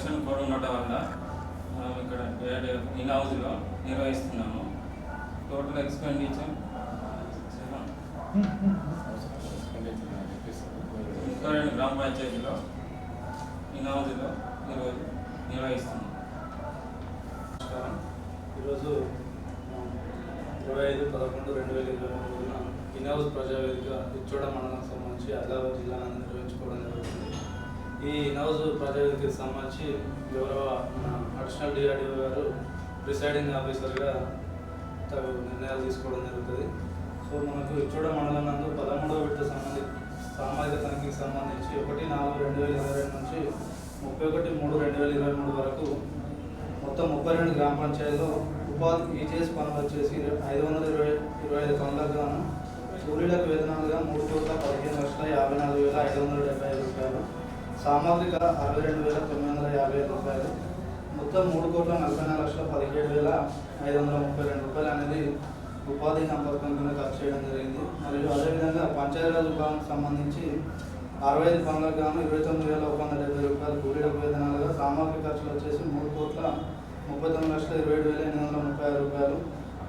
Election code ఉండటం వల్ల మనం ఇక్కడ ఇన్ హౌస్లో నిర్వహిస్తున్నాము. టోటల్ ఎక్స్పెండిచర్ గ్రామ పంచాయతీలో ఇన్ హౌస్లో ఈరోజు నిర్వహిస్తున్నాం. ఈరోజు 25/11/2023 ఇన్ హౌస్ ప్రజావేదిక ఇచ్చోడ మండలానికి సంబంధించి ఆదిలాబాద్ జిల్లాను నిర్వహించుకోవడం జరుగుతుంది. ఈ ఇన్ హౌస్ ప్రజావేదికకి సంబంధించి గౌరవ అడిషనల్ డిఆర్డిఓ గారు ప్రిసైడింగ్ ఆఫీసర్గా తగు నిర్ణయాలు తీసుకోవడం జరుగుతుంది. సో మనకు ఇచ్చోడ మండలం నందు 13వ విడత సామాజిక తనిఖీకి సంబంధించి 1/4/2022 నుంచి 31/3/2023 వరకు మొత్తం 32 గ్రామ పంచాయతీలో ఉపాధి ఈజీఎస్ పనులు వచ్చేసి 525 పనులకు గాను కూలీలకు వేతనాలుగా 3,15,54,575 రూపాయలు, సామాగ్రిక 62,955 రూపాయలు, మొత్తం 3,44,17,532 రూపాయలు అనేది ఉపాధి సంపర్కం కింద ఖర్చు చేయడం జరిగింది. మరియు అదేవిధంగా పంచాయతీరాజ్ విభాగానికి సంబంధించి 65 పనులకు గాను 29,170 రూపాయలు కూలీలకు వేతనాలుగా, సామాగ్రిక ఖర్చులు వచ్చేసి 3,39,27,836 రూపాయలు,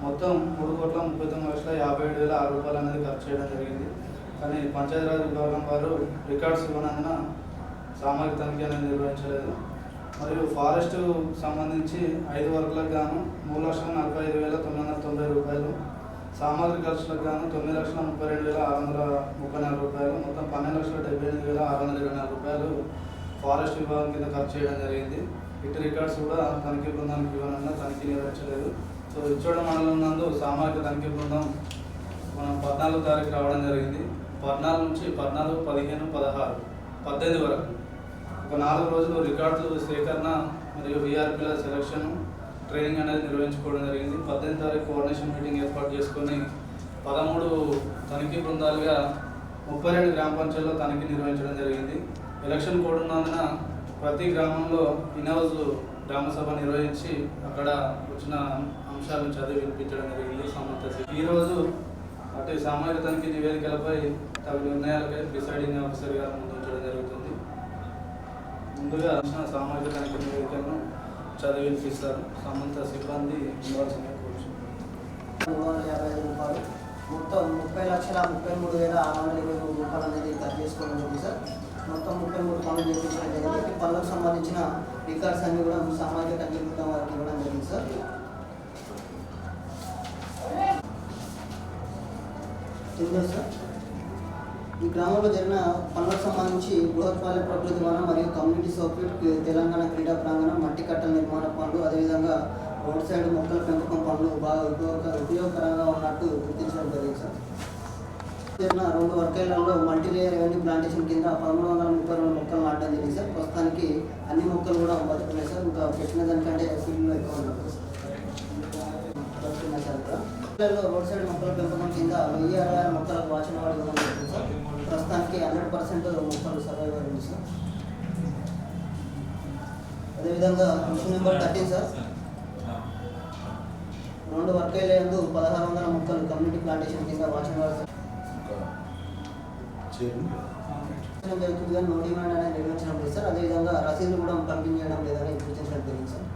మొత్తం 3,39,57,006 రూపాయలు అనేది ఖర్చు చేయడం జరిగింది. కానీ పంచాయతీరాజ్ విభాగం వారు రికార్డ్స్ ఇవ్వనందున సామాజిక తనిఖీ అనేది నిర్వహించలేదు. మరియు ఫారెస్ట్ సంబంధించి 5 వర్కులకు గాను 3,45,990 రూపాయలు, సామాగ్రిక ఖర్చులకు గాను 9,32,634 రూపాయలు, మొత్తం 12,78,624 రూపాయలు ఫారెస్ట్ విభాగం కింద ఖర్చు చేయడం జరిగింది. ఇటు రికార్డ్స్ కూడా తనిఖీ బృందానికి ఇవ్వనన్నా తనిఖీ నిర్వహించలేదు. సో ఇచ్చోడ మండలం నందు సామాజిక తనిఖీ బృందం మనం 14వ తారీఖు రావడం జరిగింది. 14 నుంచి 14, 15, 16, 18 వరకు ఒక 4 రోజులు రికార్డులు సేకరణ మరియు విఆర్పీల సెలక్షన్ ట్రైనింగ్ అనేది నిర్వహించుకోవడం జరిగింది. 18వ తారీఖు కోఆర్డినేషన్ మీటింగ్ ఏర్పాటు చేసుకొని 13 తనిఖీ బృందాలుగా 32 గ్రామ పంచాయతీలో తనిఖీ నిర్వహించడం జరిగింది. ఎలక్షన్ కోడ్ ఉన్నందున ప్రతి గ్రామంలో ఇన్ హౌస్ గ్రామ సభ నిర్వహించి అక్కడ వచ్చిన అంశాలను చదివి వినిపించడం జరిగింది. ఈరోజు అటు సామాజిక తనిఖీ నివేదికలపై తగు నిర్ణయాలపై ప్రిసైడింగ్ ఆఫీసర్ గారు ముందుంచడం జరుగుతుంది. ముందుగా సామాజిక తనిఖీ నివేదికలను చదివి వినిపిస్తారు. సంబంధిత సిబ్బంది ఇవ్వాల్సిందిగా కోరుచున్నాను. 355 రూపాయలు, మొత్తం 30,33,620 రూపాయలు అనేది ఖర్చు చేసుకోవడం జరిగింది సార్. మొత్తం 33 పనులు చేయించడం జరిగింది. పనులకు సంబంధించిన రికార్డ్స్ అన్ని కూడా సామాజిక తనిఖీ బృందం వారికి ఇవ్వడం జరిగింది సార్. సార్ ఈ గ్రామంలో జరిగిన పనులకు సంబంధించి బృహత్పాలెం ప్రకృతి వనం మరియు కమ్యూనిటీ సర్క్యూట్, తెలంగాణ క్రీడా ప్రాంగణం, మట్టి కట్టల నిర్మాణ పనులు, అదేవిధంగా రోడ్ సైడ్ మొక్కల పెంపకం పనులు బాగా ఉపయోగకరంగా ఉన్నట్టు గుర్తించడం జరిగింది సార్. జరిగిన 2 వర్కేళ్లలో మల్టీలేయర్ రెవెన్యూ ప్లాంటేషన్ కింద 1332 మొక్కలు నాటడం జరిగింది సార్. ప్రస్తుతానికి అన్ని మొక్కలు కూడా బతుకున్నాయి సార్. ఇంకా పెట్టిన దానికంటే ఫీల్డ్లో ఎక్కువ ఉన్నాయి సార్. ఇక్కడ రోడ్ సైడ్ మొక్కల పెంపకం కింద 1066 మొక్కలకు వాచన వాడి ఇవ్వడం జరిగింది సార్. ప్రస్తుతానికి 100% మొక్కలు సర్వైవ్ అయింది సార్. అదేవిధంగా మిషన్ నెంబర్ 13 సార్, 2 వర్కేళ్లందు 1600 మొక్కలు కమ్యూనిటీ ప్లాంటేషన్ కింద వాచన వాడి జరుగుతుంది కానీ నో డిమాండ్ అనేది నిర్వహించడం లేదు సార్. అదేవిధంగా రసీదులు కూడా పంపిణీ చేయడం లేదని సూచించడం జరిగింది సార్.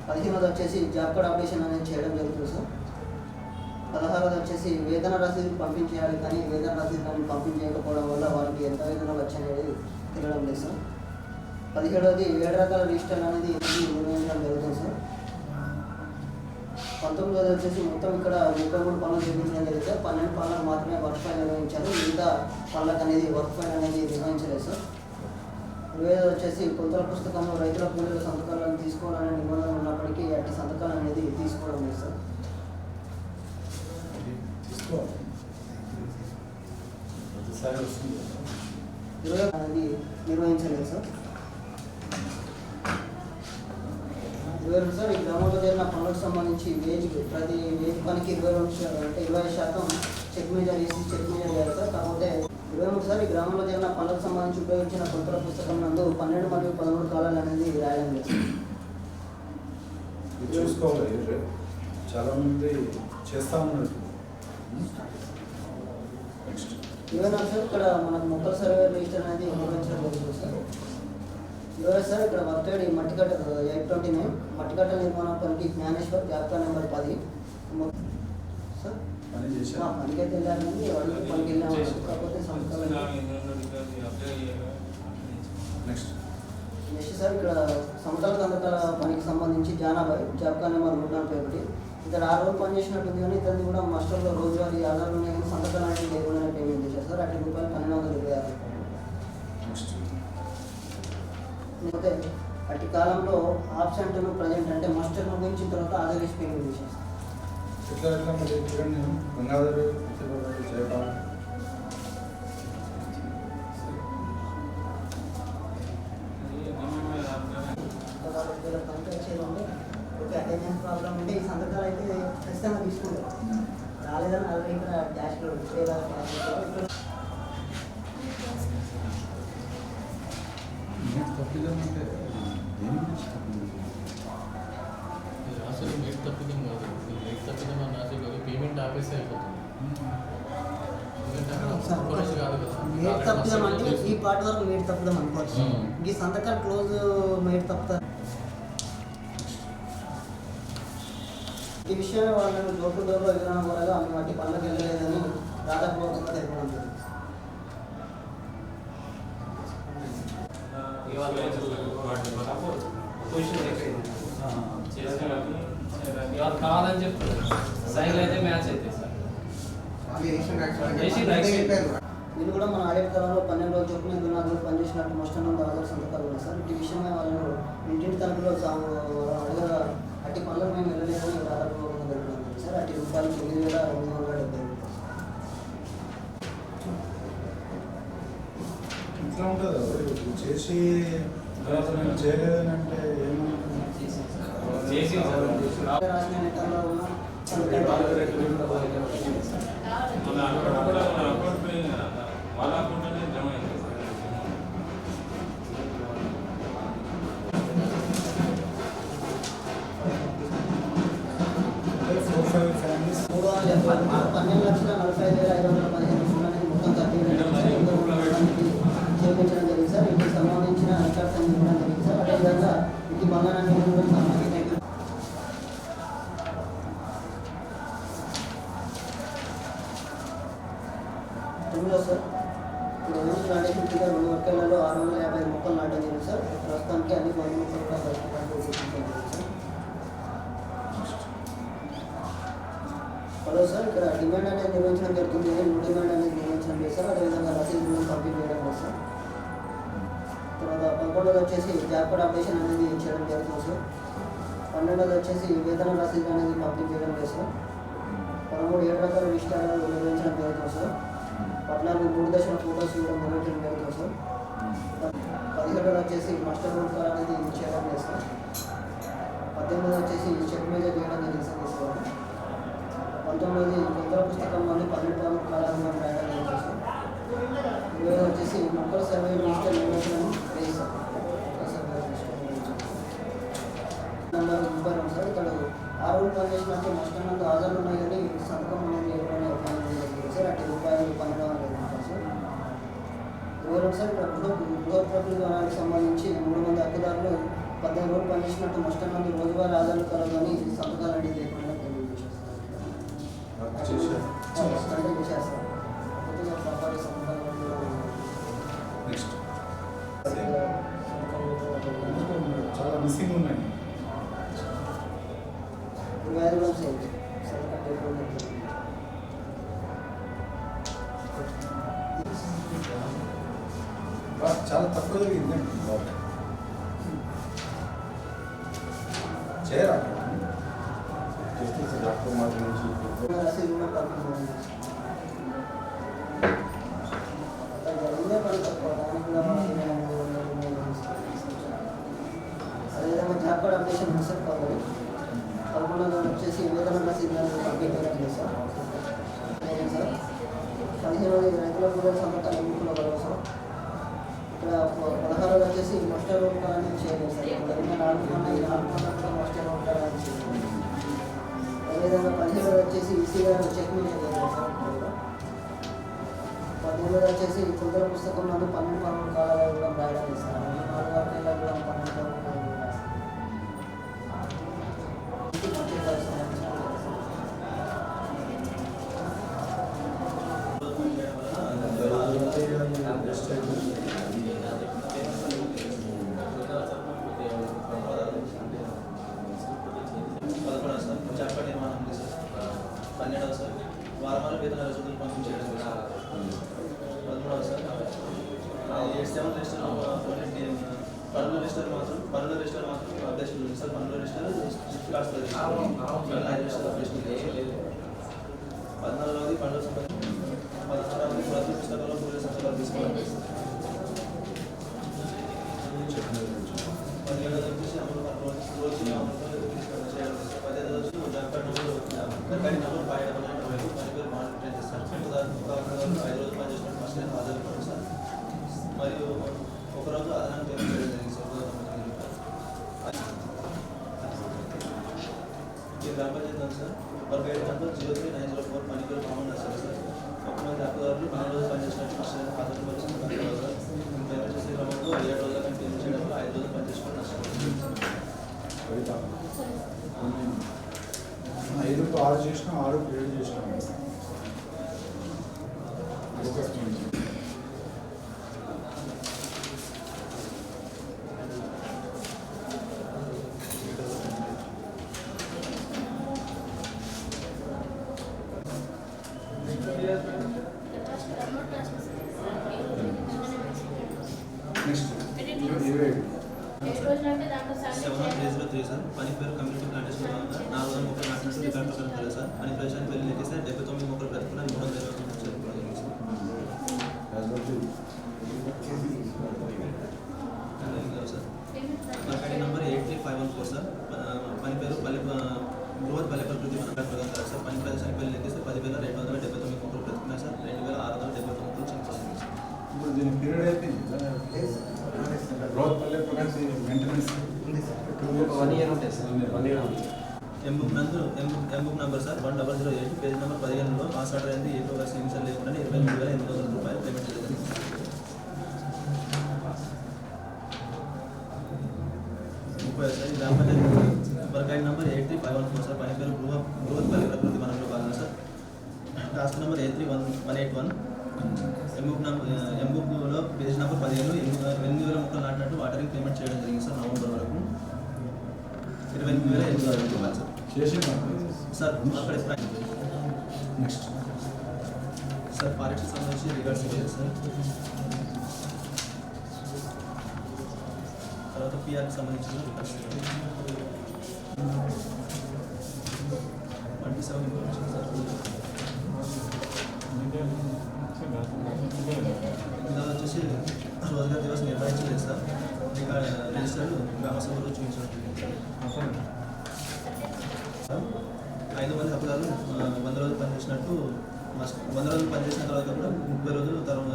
15వది వచ్చేసి జాబ్ కార్డ్ అప్డేషన్ అనేది చేయడం జరుగుతుంది సార్. 16వది వచ్చేసి వేతన రసీదులు పంపించేయాలి కానీ వేతన రసీదులను పంపిణీ చేయకపోవడం వల్ల వారికి ఎంత వేతనాలు వచ్చాయనేది తెలియడం లేదు సార్. 17వది 7 రకాల రిజిస్టర్ అనేది నిర్వహించడం జరుగుతుంది సార్. 19వది వచ్చేసి మొత్తం ఇక్కడ 33 పనులు నిర్వహించడం జరిగింది సార్. 12 పనులకు మాత్రమే వర్క్ ఫైల్ నిర్వహించారు. మిగతా పనులకు అనేది వర్క్ ఫైల్ అనేది నిర్వహించలేదు సార్. 20వది వచ్చేసి కొత్తల పుస్తకంలో రైతుల కూలీల సంతకాలను తీసుకోవాలనే నిబంధన ఉన్నప్పటికీ అట్టి సంతకాలు అనేది తీసుకోవడం లేదు సార్. అనేది నిర్వహించలేదు సార్. 22 సార్ ఈ గ్రామంలో జరిగిన పనులకు సంబంధించి ప్రతి వేజ్ పనికి 20% చెక్ మేజర్ వేసి చెక్ మేజర్ చేయాలి సార్. కాకపోతే 23 సార్ ఈ గ్రామంలో జరిగిన పనులకు సంబంధించి ఉపయోగించిన కొత్తల పుస్తకం నందు 12 మరియు 13 కాలాలు అనేది రాయడం లేదు. చూసుకోవాలి, చాలా మంది చేస్తా ఉన్నారు. సార్ ఇక్కడ మనకు మొక్కల సర్వే రిజిస్టర్ అనేది నిర్వహించడం జరుగుతుంది సార్. సార్ ఇక్కడ వర్క్ మట్టికట్ట 829 మట్టికట్ట నిర్మాణ పనికి జ్ఞానేశ్వర్ జాబితా నెంబర్ 10 సార్ పని చేశాను. పనికైతే వెళ్ళాలని వాళ్ళు పనికి వెళ్ళాము కాకపోతే సంస్థలు నెక్స్ట్ నెక్స్ట్ సార్ ఇక్కడ సమతల కందకాల పనికి సంబంధించి జానాబాయ్ జాబితా నెంబర్ 141 ఇక్కడ 6 రోజులు పనిచేసినట్టుంది కానీ ఇతన్ని కూడా మాస్టర్లో రోజువారీ ఆధారాలు ఉన్నాయి కానీ సంతకాలు అనేవి లేకుండా పేమెంట్ చేశారు సార్ అటు రూపాయలు 1226 నెక్స్ట్ లేకపోతే అటు కాలంలో ఆబ్సెంట్ను ప్రజెంట్ అంటే మాస్టర్ ముగించిన తర్వాత ఆధార్ పేమెంట్ చేశారు ఎట్లా ఎట్లా మరి చూడండి గంగాధర్ జయపాల్ అటెండెన్స్ ప్రాబ్లం ఉంటే ఈ సంతకాలు అయితే ఖచ్చితంగా తీసుకుంటారు రాలేదని ఆల్రెడీ ఇక్కడ డాష్లో తప్పిదం అంటే దేని గురించి తప్పిదం? అసలు మేట్ తప్పిదం కాదు మేట్ తప్పిదం అని రాసే కాదు పేమెంట్ ఆపేస్తే అయిపోతుంది ఎందుకంటే అక్కడ ఫోటోస్ కాదు కదా మేట్ తప్పుదాం అంటే ఈ పార్ట్ వరకు మేట్ తప్పుదాం అనుకోవచ్చు ఈ సంతకాలు క్లోజ్ మేట్ తప్పుతారు ఈ విషయాన్ని వాళ్ళని లోటు దూరంలో విధానం ద్వారా ఆమె వాటి పనులకు వెళ్ళలేదని రాధాపూర్వకంగా తెలపడం జరిగింది ఇవాళ కావాలని చెప్తారు సైకిల్ అయితే మ్యాచ్ అయితే సార్ వీళ్ళు కూడా మన ఆడిట్ కాలంలో 12 రోజులు చొప్పున 24 రోజులు పనిచేసినట్టు మస్టర్లో ఆధార్ సంతకాలు ఉన్నాయి సార్ ఈ విషయమే వాళ్ళు ఇంటింటి తరపులో అడగగా అట్టి పనులకు మేము వెళ్ళలేదని రాధాపూర్వకంగా తెలపడం జరిగింది సార్ అట్టి రూపాయలు 9,270 ఇట్లా ఉంటుంది చేసి తర్వాత నేను చేయలేదని అంటే చేసి రాసిన లెటర్లో ఉన్న వాళ్ళ అకౌంట్లోనే జమ అయింది సార్ 4-5 ఫ్యామిలీస్ 12,45,515 మొత్తం చేయించడం జరిగింది సార్ ఇంటికి సంబంధించిన రికార్డ్స్ అన్ని ఇవ్వడం జరిగింది సార్ అదేవిధంగా ఇంటి బంగారాన్ని కూడా సంబంధించిన తెలుగులో సార్ ఇప్పుడు రోజు నాటే ఫిఫ్టీగా 2 వర్గాలలో 650 మొక్కలు నాటడం జరిగింది సార్ ప్రస్తుతానికి అన్ని 100 మొక్కలు కూడా సార్ హలో సార్ ఇక్కడ డిమాండ్ అనేది నిర్వహించడం జరుగుతుంది నో డిమాండ్ అనేది నిర్వహించడం లేదు సార్ అదేవిధంగా రసీదు కంప్లీట్ చేయడం లేదు సార్ తర్వాత 11వ వచ్చేసి జాబ్ కార్డ్ అప్డేషన్ అనేది చేయడం జరుగుతుంది సార్ 12వ వచ్చేసి వేతన రసీదు అనేది కంప్లీట్ చేయడం లేదు సార్ 13 7 రకాల విషయాలు నిర్వహించడం జరుగుతుంది సార్ 14 3 దశల ఫోటోస్ ఇవ్వడం నిర్వహించడం జరుగుతుంది సార్ 17వ వచ్చేసి మాస్టర్ రూల్ కార్ అనేది చేయడం లేదు సార్ 18వ వచ్చేసి చెక్ మీద చేయడం జరిగింది సార్ 19వ కొత్త పుస్తకం నుండి 12 కాలాలను రాయడం జరిగింది సార్ 20వ వచ్చేసి మొక్కల సర్వే డిజిటల్ నిర్వహించడం లేదు సార్ నెంబర్ 32 సార్ ఇక్కడ 6 రోజులు పనిచేసినట్టు మాస్టర్ నందు ఆధారాలు ఉన్నాయి కానీ సంతకం అనేది ఇవ్వడం జరిగింది సార్ అటు రూపాయలు 12 సార్ 22 సార్ ఇక్కడ బృహత్ ప్రకృతి వనానికి సంబంధించి 3 మంది హక్కుదారులు 18 రోజులు పనిచేసినట్టు మాస్టర్ నందు రోజువారీ ఆధారాలు కలగాలని సంతకాలు అనేది లేకుండా చేశారు ప్రాపర్టీ సంతకాలు నెక్స్ట్ చాలా మిస్సింగ్ ఉన్నాయి 25 రోజులు సేమ్ సంతకం చాలా తక్కువ జరిగిందండి చేయరా డాక్టర్ మాట నుంచి రసీదు కూడా పంపించండి జరిగిందే పని తక్కువ దానికి కూడా అదేవిధంగా జాబ్ కార్డ్ అప్డేషన్ ఉంది సార్ కావాలి 11వ వచ్చేసి వేతన రసీదు కంప్లీట్ అయ్యింది సార్ సార్ 15వ రైతుల కూడా సంతకాలు ఎన్నికలు కలవు సార్ ఇక్కడ 16వ వచ్చేసి మాస్టర్ రూల్ కాలని చేయలేదు సార్ ఇక్కడ 4 మంది 4 మంది కూడా మాస్టర్ రూల్ కాలని చేయలేదు అదేవిధంగా 17వ వచ్చేసి ఈసీ గారు చెక్ మీద చేయలేదు సార్ 18వ వచ్చేసి కుందర పుస్తకం నందు 12 కాలాలు కూడా రాయడం సార్ 4 వర్గాల్లో కూడా వచ్చేసి మట్టికాలకు సంబంధించిన సార్ చేపల నిర్మాణం ఉంది సార్ 12వ సార్ వారమాల వేతన రసీదులు పంపిణీ చేయడం సార్ 13వ సార్ 7 రిజిస్టర్ పన్నుల రిజిస్టర్ మాత్రం అప్డేషన్ ఉంది సార్ పన్నుల రిజిస్టర్ కార్డ్స్ 5 రిజిస్టర్ అప్డేషన్ ఉంది 14వది పన్నుల సంబంధించి 16వది ప్రతి పుస్తకంలో పూర్తి సంతకాలు తీసుకోవాలి 17వది వచ్చేసి అమలు రోజు सरकारी नंबर पाया మానిటర్ చేస్తారు ఉదాహరణకు 5 రోజులు పనిచేసినట్టు ఫస్ట్ నేను హాజరు సార్ మరియు ఒకరోజు అదనం పేమెంట్ చేయడం జరిగింది సార్ ఈ గ్రామ panchayat sir work ID number 03904 Manipur common nursery sir ఒక మంది హక్కుదారులు 12 రోజులు పనిచేసినట్టు ఫస్ట్ నేను హాజరు పరిస్థితి సార్ పేమెంట్ చేసే క్రమంలో 7 రోజుల కంటే పేమెంట్ చేయడంలో 5 రోజులు పనిచేసుకుని నష్టం 5 6 చేసినా 6 7 చేసినా నెక్స్ట్ 27 703 సార్ పని పేరు కమ్యూనిటీ ప్లాంటేషన్ 430 నాటినట్టు రికార్డు ప్రకారం సార్ పని ప్రదేశానికి వెళ్ళి లెక్కిస్తే 79 మొక్కలు బ్రతుకున్న 320 చెప్పుకోవాలి సార్ బకాయి నంబర్ 83514 సార్ పని పేరు బృహత్ పల్లె ప్రకృతి మన ప్రకారం సార్ పని ప్రదేశానికి వెళ్ళి లెక్కిస్తే 10,279 మొక్కలు బ్రతుకున్నాయి సార్ 2,679 మొక్కలు చెప్పుకోవాలి ఇప్పుడు దీని పీరియడ్ అయిపోయింది పల్లె ప్రకాశం మెయింటెనెన్స్ ఉంది సార్ 1 ఇయర్ ఉంటుంది sir 1 year M book number sir 1008 page number 15లో పాస్ ఆర్డర్ అయింది ఏ ప్రోగ్రెస్ సిగ్నేచర్ లేకుండా 23,800 రూపాయలు పేమెంట్ చేయడం సార్ గ్రామ పంచాయతీ బకాయి నంబర్ 83514 సార్ పని పేరు బృహత్ పల్లె ప్రకృతి వనంలో భాగంగా సార్ టాస్క్ నెంబర్ 83181 ఎంబుక్లో పేజ్ నెంబర్ 15 8,000 మొక్కలు నాటినట్టు వాటరింగ్ పేమెంట్ చేయడం జరిగింది సార్ నవంబర్ వరకు 28,800 రూపాయలు సార్ చేసిందా సార్ అక్కడ నెక్స్ట్ సార్ ఫారెస్ట్ సంబంధించి రికార్డ్స్ ఇవ్వాలి సార్ తర్వాత పిఆర్కి సంబంధించిన రికార్డ్స్ 27 ఇన్ఫర్మేషన్ సార్ ఇలా వచ్చేసి రోజుగా దివస్ నిర్వహించలేదు సార్ రిజిస్టర్డ్ గ్రామ సభలో చూపించడం 5 మంది హక్కుదారులు 100 రోజులు పనిచేసినట్టు 100 రోజులు పనిచేసిన తర్వాత కూడా 30 రోజులు తర్వాత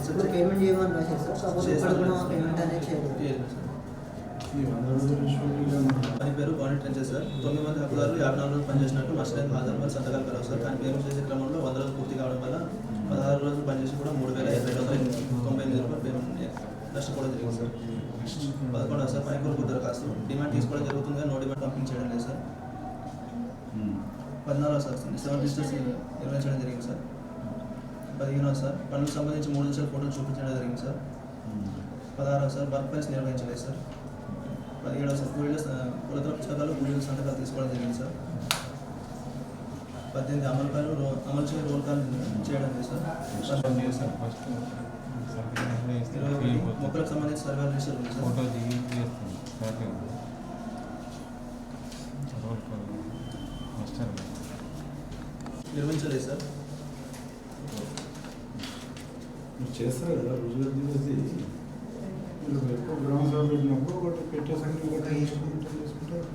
ఇప్పుడు పేమెంట్ చేయమని రాశారు సార్ కాకపోతే ఇక్కడ కూడా పేమెంట్ అనేది చేయలేదు పని పేరు కాంట్రాక్ట్ ట్రెంచెస్ సార్ 9 మంది హక్కుదారులు 54 రోజులు పనిచేసినట్టు నష్టం హాజరు మరి సంతకాలు కలవు సార్ కానీ పేమెంట్ చేసే క్రమంలో 100 రోజులు పూర్తి కావడం వల్ల 16 రోజులు పనిచేసి కూడా 3,298 రూపాయలు పేమెంట్ నష్టపోవడం జరిగింది సార్ 11వ సార్ పని కొరకు దరఖాస్తు డిమాండ్ తీసుకోవడం జరుగుతుంది కానీ నో డిమాండ్ పంపించడం లేదు సార్ 14వ సార్ 7 రిజిస్టర్స్ నిర్వహించడం జరిగింది సార్ 15వ సార్ పనులకు సంబంధించి 3 నిమిషాల ఫోటోలు చూపించడం జరిగింది సార్ 16వ సార్ వర్క్ ప్లేస్ నిర్వహించలేదు సార్ 17వ సార్ కూలీల పుస్తకాలు కూలీల సంతకాలు తీసుకోవడం జరిగింది సార్ 18 అమలు చేయని రోల్ కాల్ చేయడం లేదు సార్ 20 మొక్కలకు సంబంధించి సర్వే రిజిస్టర్ ఉంది సార్ నిర్వహించలేదు సార్ మీరు చేస్తారు కదా రోజులు దివసి మీరు ఎక్కువ గ్రామ సభ పెట్టినప్పుడు ఒకటి పెట్టేసండి ఒకటి చేసుకుంటారు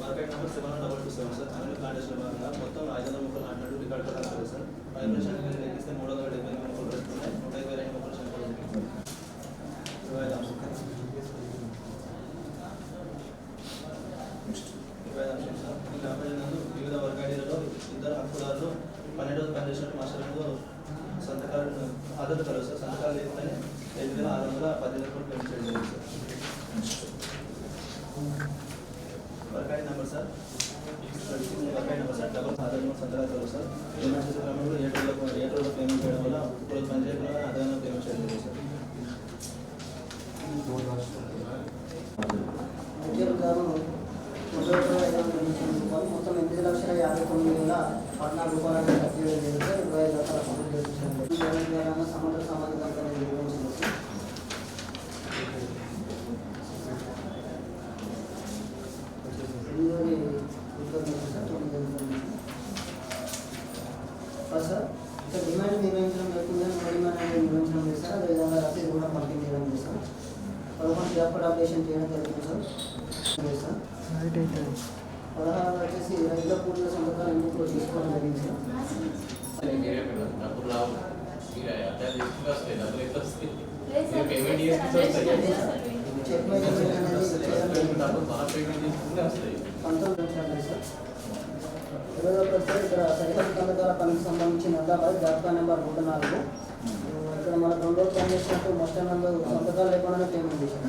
market number 727 sir community plantation భాగంగా మొత్తం 500 మొక్కలు నాటినట్టు రికార్డు ప్రకారం సార్ 5% లెక్కిస్తే 370 మొక్కలు పెట్టుకున్నాయి 125 మొక్కలు చనిపోవడం సార్ ఈ గ్రామ నందు వివిధ వర్గాల బకాయి నెంబర్ సార్ 36 బకాయి number sir double Aadhaar number సంతకాలు కలవు సార్ పేమెంట్ చేసే క్రమంలో 7 రోజుల పేమెంట్ చేయడం వల్ల రోజు పని చేయకుండా అదనంగా పేమెంట్ చేయడం లేదు సార్. ఉద్యోగ గారు మొత్తం 8,59,014 రూపాయలు ఖర్చు చేయడం లేదు సార్. 25 రకాల పనులు చేయించడం సమాజ సామాజిక కంపెనీ నిర్వహించింది సార్. సార్ ఇక్కడ డిమాండ్ నిర్వహించడం జరుగుతుందని నో డిమాండ్ అనేది నిర్వహించడం లేదు సార్. అదేవిధంగా రసీదు కూడా పంపిణీ చేయడం లేదు సార్. 11 జాబ్ అప్డేషన్ చేయడం జరుగుతుంది సార్. లేదు సార్ 16 వచ్చేసి రైతుల పూర్తిగా సంతకాలు ఎందుకు తీసుకోవడం జరిగింది సార్. డబ్బులు రావు పేమెంట్ చేసుకుంటే చెక్ మెజర్మెంట్ అనేది పేమెంట్ చేసుకుంటే వస్తాయి. 19 సార్. 21 సార్ ఇక్కడ సరిహద్దు కందకాల పనికి సంబంధించి నల్లాబాద్ జాబితా నెంబర్ 104 ఇక్కడ మన 2 రోజులు పని చేసినట్టు మస్టర్ నందు సంతకాలు లేకుండానే పేమెంట్ చేశాం.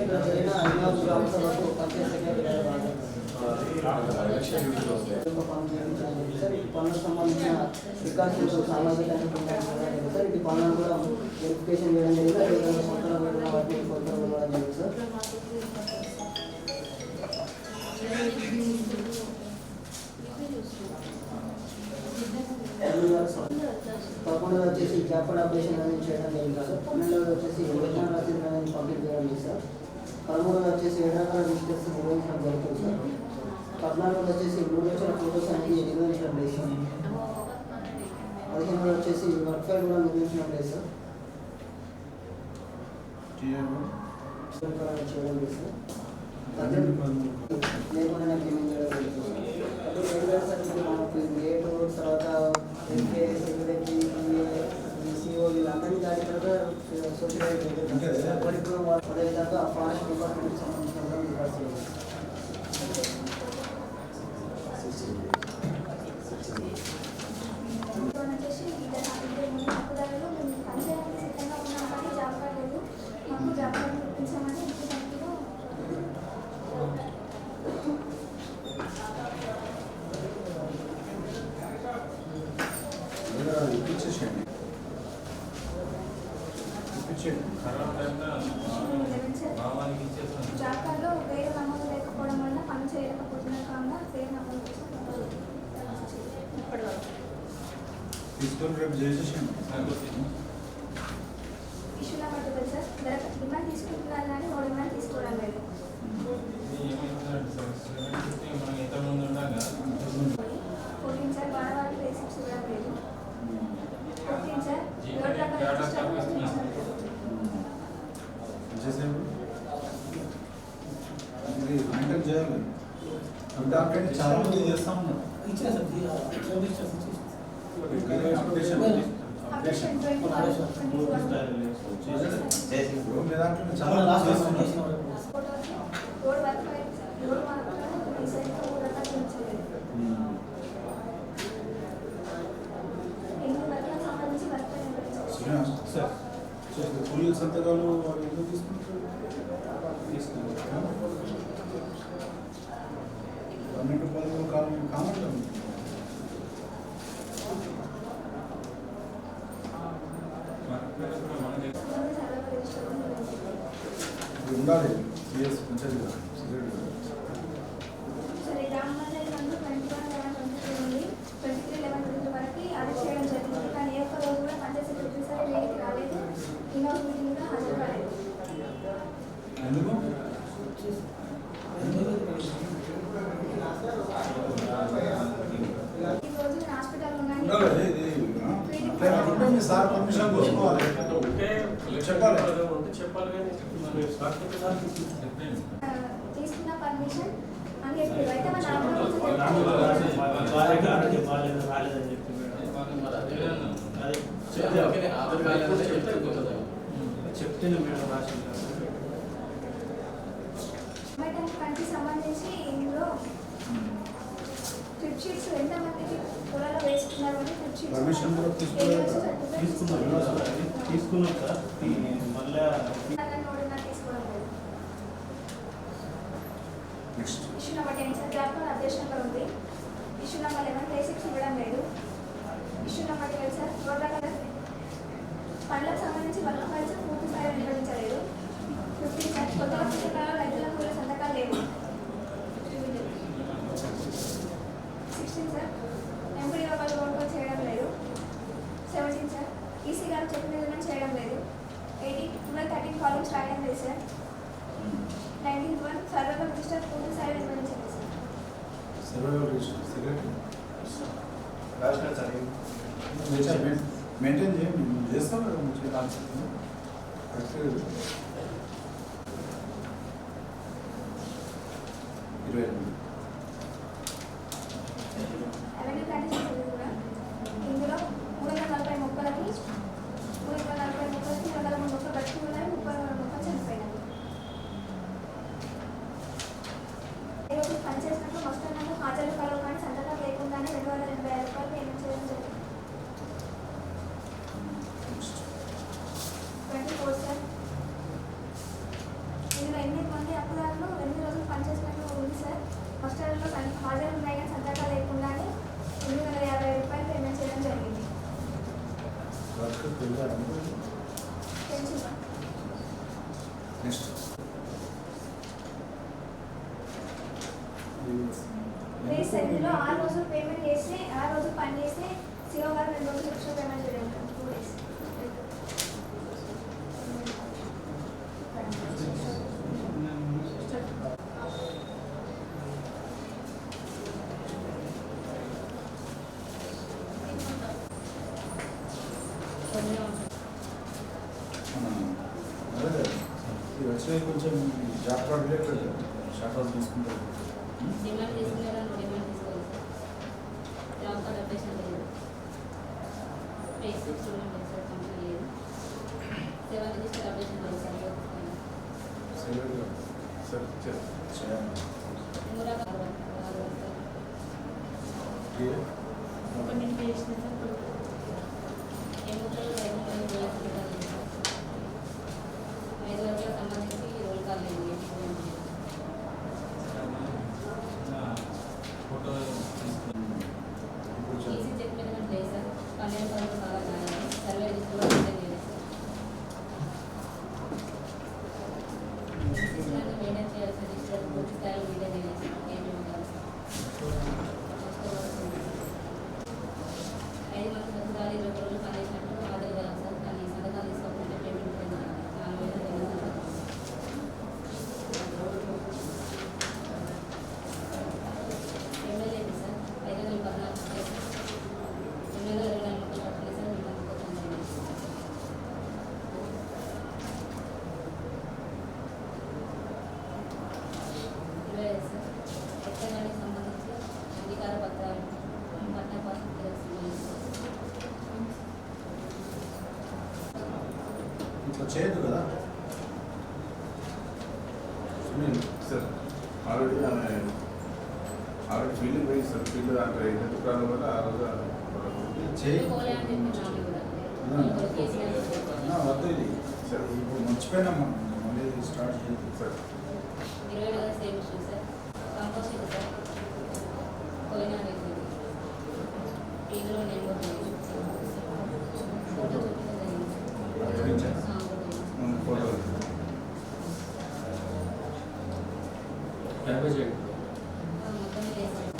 ఇక్కడ జరిగిన 5 గ్రామ సభకు పంచాయతీ సెక్రటరీ సార్ ఈ పనులకు సంబంధించిన రికార్డ్స్ సామాజిక సార్ ఈ పనులను కూడా వెరిఫికేషన్ చేయడం జరిగింది. అదేవిధంగా కొత్తగా వాటిని కొత్తగా ఇవ్వడం జరిగింది సార్. తప్పకుండా వచ్చేసి జాబ్ అప్డేషన్ అనేది చేయడం జరిగింది సార్. 12 వచ్చేసి యోజన రసీదు అనేది పంపిణీ చేయడం జరిగింది సార్. 13 వచ్చేసి 7 రకాల విజిటర్స్ నిర్వహించడం జరుగుతుంది సార్. 14 వచ్చేసి 3 లక్షల ఫోటోస్ అనేది నిర్వహించడం లేదు సార్. 15 వచ్చేసి వర్క్ ఫైల్ కూడా నిర్వహించడం లేదు సార్. చేయడం లేదు సార్. లేకుండా పేమెంట్ చేయడం జరుగుతుంది సార్. మనకు గేటు తర్వాత ఎంకే సెక్రటరీ సిఓ వీళ్ళందరినీ దాని తర్వాత సోషల్ అదేవిధంగా ఫారెస్ట్ డిపార్ట్మెంట్కి సంబంధించిన రికార్డ్స్ జాబితాలో వేరే నమోదు లేకపోవడం వల్ల పని చేయలేకపోతున్నారు కావున పేరు నమోదు తీసుకొని రేపు చేసేసాను ఇష్యూలా పట్టుకోవాలి సార్. డిమాండ్ తీసుకుంటున్నారు కానీ ఓ డిమాండ్ తీసుకోవడం లేదు. ఎంతమంది ఉండగా 14 సార్ వాడవాళ్ళు బేసిక్స్ ఇవ్వడం లేదు. 14 సార్ మెయింటైన్ చేయాలి అంటే చాలా మంది చేస్తా ఉన్నారు. చాలా కూలీల సంతకాలు వాళ్ళు ఎందుకు తీసుకుంటారు? అన్నింటి పనులు కావాలి ఉండాలి. సిఎస్ పంచాయతీ సరే గ్రామ పంచాయతీ నందు 21/11/23 వరకు అరెస్ట్ చేయడం జరిగింది. కానీ ఏ ఒక్క రోజు కూడా పంచాయతీ సెక్రటరీ సార్ వేదిక రాలేదు. ఇన్హౌస్ మీటింగ్ కూడా హాజరు కాలేదు. ఎందుకు ఈ రోజు నేను హాస్పిటల్ ఉన్నాను. మీ సార్ పర్మిషన్ తీసుకోవాలి. చెప్పాలి తీసుకున్న పర్మిషన్ అని చెప్పారు. అయితే మన ఓకే ఆధార్ కాలేదంటే చెప్తే అయిపోతుంది. చెప్తేనే మేడం రాసి కంటికి సంబంధించి ఇందులో ఫ్లిప్ షీట్స్ ఎంతమందికి పొలాల్లో వేసుకున్నారు అని ఫ్లిప్ షీట్స్ పర్మిషన్ కూడా తీసుకున్నాం సార్ మళ్ళీ తీసుకోవడం లేదు. నెక్స్ట్ ఇష్యూ నెంబర్ 10 సార్ జ్ఞాపకం అప్డేషన్ నెంబర్ ఉంది. ఇష్యూ నెంబర్ 11 బేసిక్స్ ఇవ్వడం లేదు. ఇష్యూ నెంబర్ 12 సార్ రోడ్ల కలర్ పనులకు సంబంధించి వర్క్ ఫైల్స్ పూర్తి స్థాయిలో నిర్వహించలేదు. 15 సార్ కొత్త పుస్తకాలు రైతుల కూల సంతకాలు లేవు. 16 సార్ ఎంపీ వాళ్ళు ఓన్గా చేయడం లేదు. 17 సార్ ఈసీ గారు చెప్పిన విధంగా చేయడం లేదు. 18 13 కాలమ్స్ రాయడం లేదు సార్. 19 సర్వర్ రిజిస్టర్ పూర్తి స్థాయిలో నిర్వహించలేదు సార్. సర్వైవల్ రిజిస్టర్ సెక్రటరీ రాసినారు సార్ మెయింటైన్ చేయండి చేస్తాం కదా కరెక్ట్. అవన్నీ కండిషన్స్ కూడా ఇందులో 340 మొక్కలకి 340 మొక్కలకి 103 మొక్కలు బతికి ఉన్నాయి. 30 మొక్కలు చనిపోయినాయి. ఈరోజు పనిచేసినప్పుడు మొత్తం హాజరు కలవు కానీ సంతకం లేకుండానే 285 రూపాయలు పేమెంట్ చేయడం జరిగింది. 24 సార్ ఇందులో 8 మంది అప్పుదారులు 2 రోజులు పనిచేసినట్టు ఉంది సార్. హాస్టల్లో హాజరు ఉన్నాయి కానీ సంతకాలు లేకుండానే 850 రూపాయలు పేమెంట్ చేయడం జరిగింది. తెలుసు సార్. నెక్స్ట్ ప్లీజ్ సార్ ఇందులో 6 రోజులు పేమెంట్ చేస్తే 6 రోజులు పని చేస్తే సిఓ గారు 2 రోజులు ఎక్స్ట్రా పేమెంట్ చేయడం 2 డేస్. ఈ వచ్చినాయి కొంచెం job card related short out తీసుకుంటారు. డిమాండ్ తీసుకునేదాన్ని డిమాండ్ తీసుకోవాలి సార్. జాబ్ కార్డ్ అప్డేషన్ లేదు. ఫేస్ బుక్ చూడండి సార్ కంపెనీ లేదు. సేవా రిజిస్టర్ అప్డేషన్ లేదు సార్. సార్ చేయాలి. మూరా కొన్నింటికి చేసిన సార్ ఎన్నికలు 5 వరకు సంబంధించి రోల్ కాల్ లేదు. ఫోటో తీసుకున్నాను. ఈసీ చెప్పిన లేదు సార్. 12 వరకు బాగా కాలేదు. సర్వే రిజిస్టర్ లేదు సార్. మెయింటైన్ చేయాల్సిన రిజిస్టర్ పూర్తి స్థాయిలో మెయింటైన్ చేయాలి సార్. ఏమి ఉండాలి 5 మంది సంవత్సరాలు 20 రోజులు పనిచేసినట్టు హాజరు కాదు సార్. కానీ సంతకాలు తీసుకోకుండా పేమెంట్ 4,000 ఎమ్మెల్యే సార్ 5,014 ఎమ్మెల్యే 24 మొక్కలు సార్. మీకు సార్ ఎక్కడానికి సంబంధించి అంగీకార పత్రాలు పట్టణ పాస్బుక్ ఇట్లా చేయదు కదా సునీల్ సార్ ఆల్రెడీ ఫీల్డ్ పోయింది సార్. ఫీల్డ్ అంటే హెల్త్ ప్రాబ్లం వల్ల ఆ రోజు చేయి పోలే అని చెప్పి కూడా కేసీఆర్ వద్దు ఇది సరే ఇప్పుడు మర్చిపోయినాం మళ్ళీ స్టార్ట్ చేయదు సార్ 20 రోజులు same issue sir. Composing sir పోయినా ఇందులో నేను ఫోటో ఫోటో వెరిఫై చేయండి. మొత్తం చేస్తాను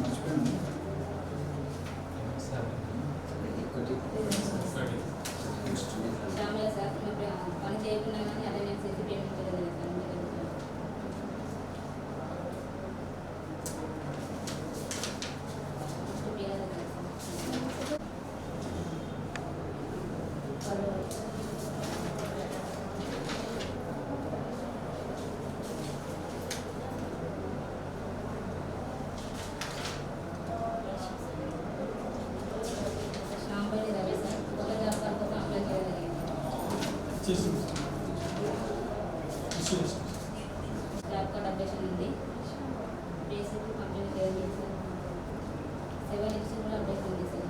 మర్చిపోయాను. శ్యామల సార్ పని చేయకుండా కానీ అటెండెన్స్ వేసి పేమెంట్ చేయలేదు సార్. శాంపల్లి రవి సార్ కొత్త జాబ్ కార్డు కోసం అప్లై చేయగలిగింది. జాబ్ కార్డ్ అప్డేషన్ ఉంది. బేసిక్ కంప్లీట్ చేయాలి సార్. 7 ఇచ్చి కూడా అప్డేషన్ ఉంది సార్.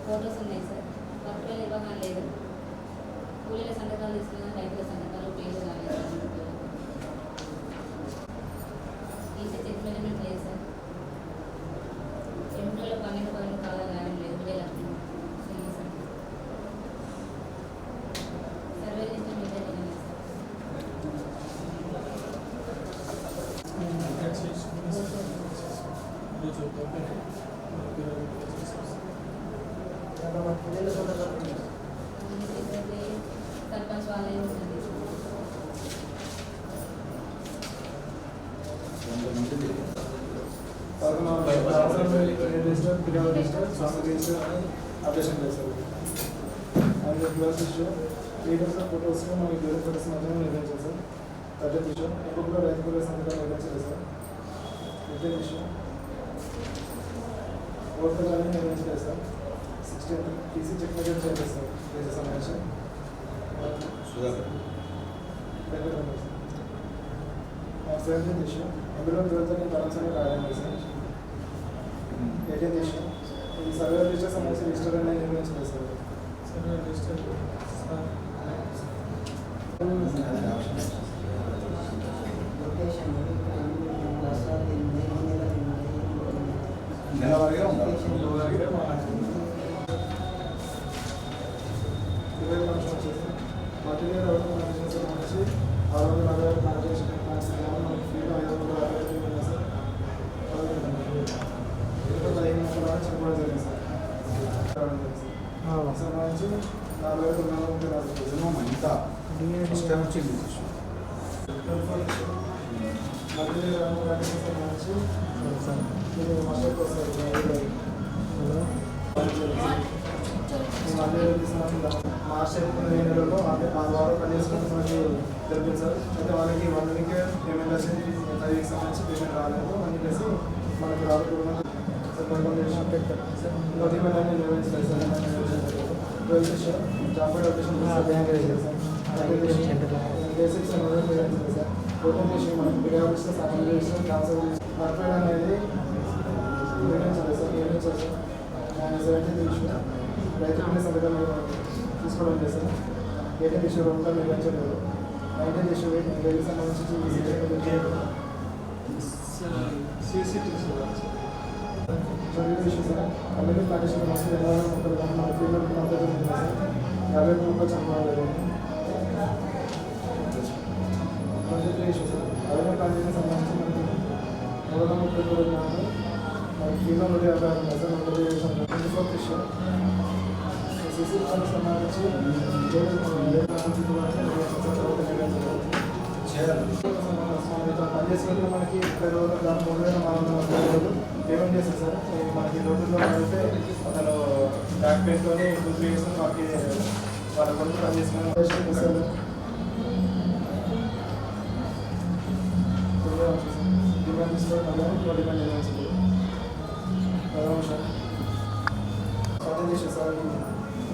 ఫోటోస్ ఉన్నాయి సార్. వర్క్లో నిర్వహణ లేదు. కూలీల సంతకాలు తీసుకున్న రైతుల సంతకాలు పేర్లు రాలేదు సార్. ఈసీ చెక్ మెజర్మెంట్ లేదు సార్. ఎంప్లాయ్లో 12 కాలం రాయడం లేదు. విజయలక్ష్మి సార్. సర్వే లిస్ట్ మీదే తెలియదు సార్. సర్పంచ్ వాళ్ళే ఉంటుంది. అప్డేషన్ చేస్తారు. And plus issue leaders photos మనకి వేరే ఫోటోస్ మాత్రమే నిర్వహించారు సార్. బడ్జెట్ ఇష్యూ ఎప్పుడు కూడా రైతు కూడా సంతకాలు నిర్వహించలేదు సార్. రిటర్న్ ఇష్యూ ఓటర్ కానీ నిర్వహించలేదు sir. 16th TC check measure చేయలేదు సార్. దేశ సంబంధించి వెంకటరమణ సార్. 17th ఇష్యూ అందులో 12th బ్యాలెన్స్ అనేది రాయడం సార్. 18th ఇష్యూ ఈ సర్వే రిజిస్టర్ సంబంధించి రిజిస్టర్ అనేది నిర్వహించలేదు సార్. సర్వే రిజిస్టర్ నెలవారీగా ఉండాలి. మటీరియల్ ఆర్గనైజేషన్ సంబంధించి 640 ప్లాంటేషన్ ప్లాంట్స్ మనకి ఫీల్డ్ 565 ఉన్నాయి సార్. 15 మొక్కలు చెప్పడం జరిగింది సార్. సంబంధించి 40 ఇంత ఫస్ట్ టైం వచ్చింది. మటీరియల్ ఆర్గనైజేషన్ సంబంధించి మాస్టర్ వస్తారు. మార్చ్ ఏప్రిల్ మే నెలలో అంటే 6 వారాలు పనిచేసుకుంటే మనకి జరిగింది సార్. అయితే వాళ్ళకి 1 వీక్ పేమెంట్ వచ్చింది. 5 వీక్స్ సంబంధించి పేమెంట్ రాలేదు అని చెప్పేసి మనకి రాకుండా నోటిఫికేట్ అనేది నిర్వహించలేదు sir. 12th issue job application basics అనేది నిర్వహించలేదు సార్. 14th ఇష్యూ మనకి బిగాబిస్ అప్లికేషన్ ట్రాన్స్ఫర్ వర్క్ అనేది నిర్వహించలేదు సార్. నిర్వహించారు సార్. 17th ఇష్యూ రైతులనే సంతకాలు తీసుకోవడం లేదు సార్. 18th ఇష్యూ కూడా నిర్వహించలేదు. 19th ఇష్యూ రైతు సంబంధించి ఇష్యూ సార్. కమ్యూనిటీ ప్లాంటేషన్ సంబంధించి 2 మొక్కలు కానీ మన ఫీల్డ్లో మద్దతు ఉంది సార్. 50 మొక్కలు చంపలేదు. 23 ఇష్యూ సార్. అదే ప్లాంటేషన్ సంబంధించి మనకి 130 కూడా మనకి ఫీల్డ్లో 156 ఉన్నాయి sir. 24th issue CC funds సంబంధించి పనిచేసుకుంటే మనకి 30 రోజులు దాని 3430 పేమెంట్ చేస్తారు సార్. మనకి రోడ్డులో అయితే అతను బ్యాక్ పెయిన్తోని 2-3 ఇయర్స్ మనకి వాళ్ళ కొడుకు పనిచేసుకుని సార్. డిమాండ్ తీసుకోవడం డిమాండ్ నిర్వహించలేదు. సార్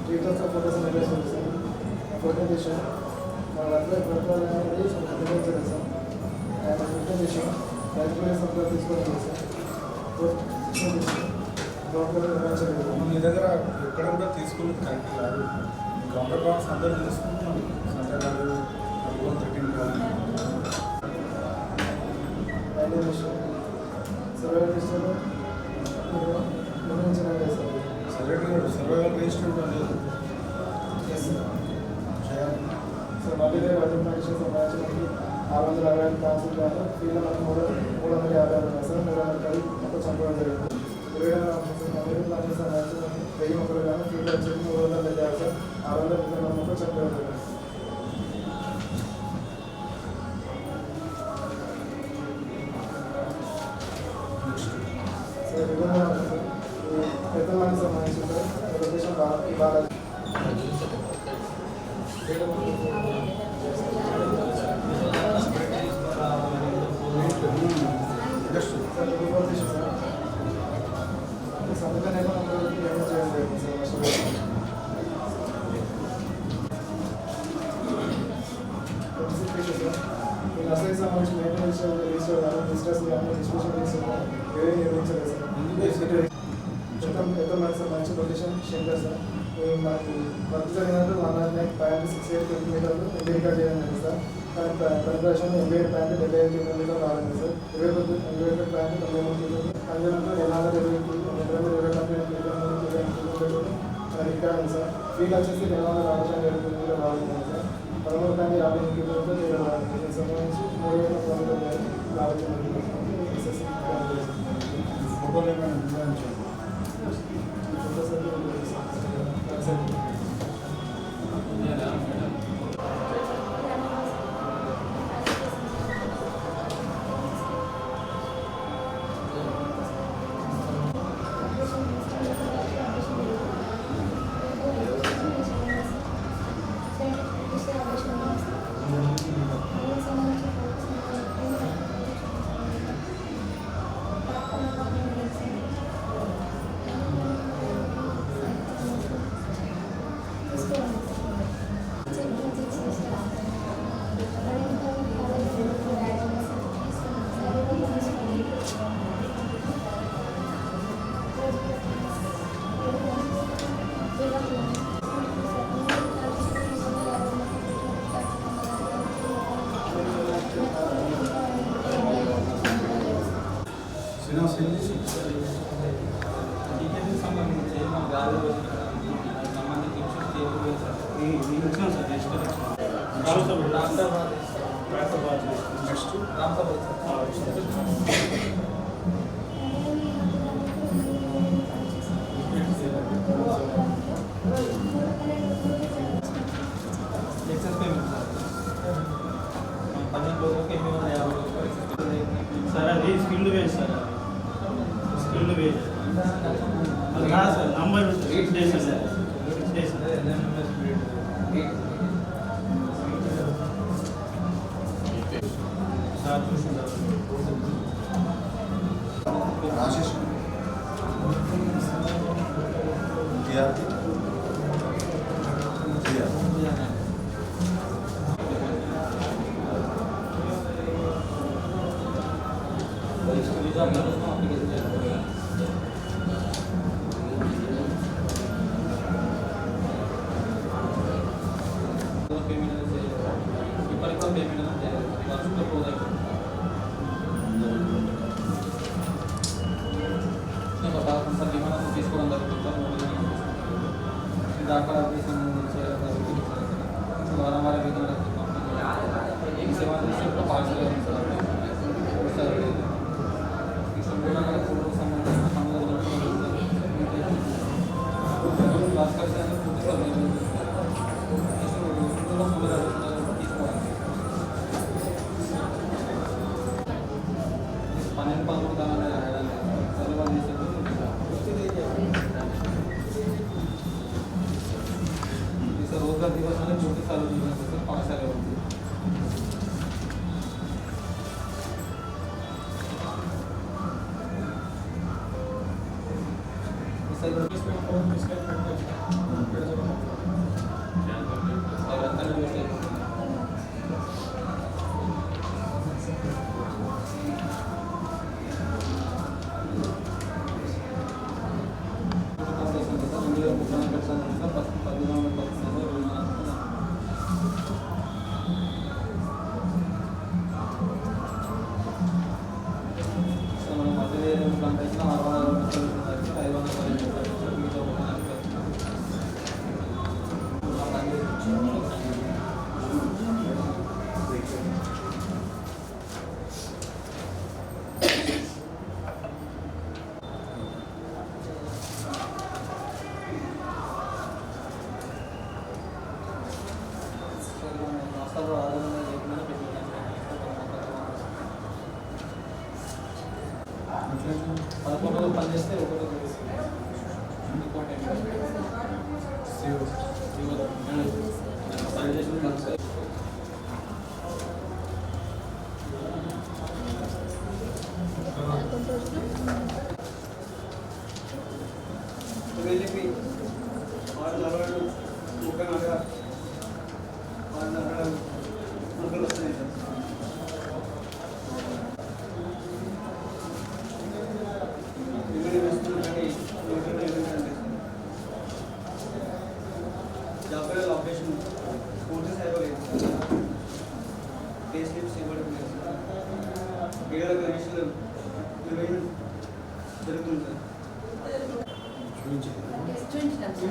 3,000 ఫోటోస్ నిర్వహించారు సార్. ఫోటో చేసాం వాళ్ళందరూ ప్రభుత్వాలు అనేది నిర్వహించారు సార్. ఆయన 15th ఇష్యూ రైతు సంతకాలు తీసుకోవడం సార్. 16th ఇష్యూ ప్రభుత్వాలు నిర్వహించలేదు. మీ దగ్గర ఎక్కడ కూడా తీసుకుని కరెక్ట్ కాదు. కౌంటర్ బాక్స్ అందరూ తీసుకుంటున్నాం. సంతకాలు 13 కాదు. 19th ఇష్యూ సర్వే రిజిస్టర్ నిర్వహించలేదు సార్. సర్వైవల్ రిజిస్టర్ కూడా లేదు. చేయాలి సార్. మళ్ళీ రైతు ప్లాంటేషన్ సంబంధించి 655 క్యాన్సిల్ గాను ఫీజు మనకు 356 ఉన్నాయి సార్. 310 మొత్తం చంపడం జరిగింది. 20 ప్లాన్ చేసిన మ్యాచ్ 1000 మొక్కలు కానీ ఫీజు వచ్చేసి 350 సార్. 600 మొత్తం చంపడం జరిగింది. సార్ విధంగా పెద్దవాళ్ళకి సంబంధించి సార్ లొకేషన్ బాగా నర్సరీ సంబంధించి మెయింటెనెన్స్ రిజిస్టర్ కానీ విజిటర్స్ కానీ డిస్ట్రిబ్యూషన్ తీసుకున్నాం ఏమీ నిర్వహించలేదు సార్. ఎంతో మనకి సంబంధించిన లొకేషన్ శంకర్ సార్. మనకి వర్క్ జరిగినట్టు 109.68 కిలోమీటర్లు ఎంబీ రికార్డ్ చేయడం జరిగింది సార్. ప్రిపరేషన్ ఎంబీ ప్యాంట్ 75 కిలోమీటర్లు రావడం సార్. 21 ప్యాంట్ 93 కిలోమీటర్లు కంజనర్ 20 కిలోమీటర్లు రికార్డ్ సార్. ఫీల్ వచ్చేసి 240 కిలోమీటర్లు రావడం సార్. 13 ప్యాంట్ 50 కిలోమీటర్లు సంబంధించి 340 సార్ అది skilled wage sir. Skilled wage అది కాదు సార్. నంబర్ స్టేషన్ సార్ చూసిందా ఆశీష్ తీసుకోవడం జరుగుతుంది. దాఖలా వారం వారం ఈ సేవా దృష్టిలో పార్సల్ సంబంధించిన పనులు పన్నెండు 13 దాని సర్వర్ చేసే रोजगार दिवस में छोटे सालों में सर 5 साल होते 11 రోజులు పనిచేస్తే ఒక రోజు వెళ్ళి వాడు నలవాడు ముఖం అనగా వాడు నలవాడు ముఖలు వస్తున్నాయి సార్. ఇవన్నీ వస్తున్నాం కానీ లోకల్ ఏంటంటే జాబ్ ఆపరేషన్ కోర్సెస్ అయిపోలేదు సార్. పే స్లిప్స్ ఇవ్వడం లేదు సార్. ఏడవ కమిషన్లు నిర్వహణ జరుగుతుంది సార్. చూపించినాం sir.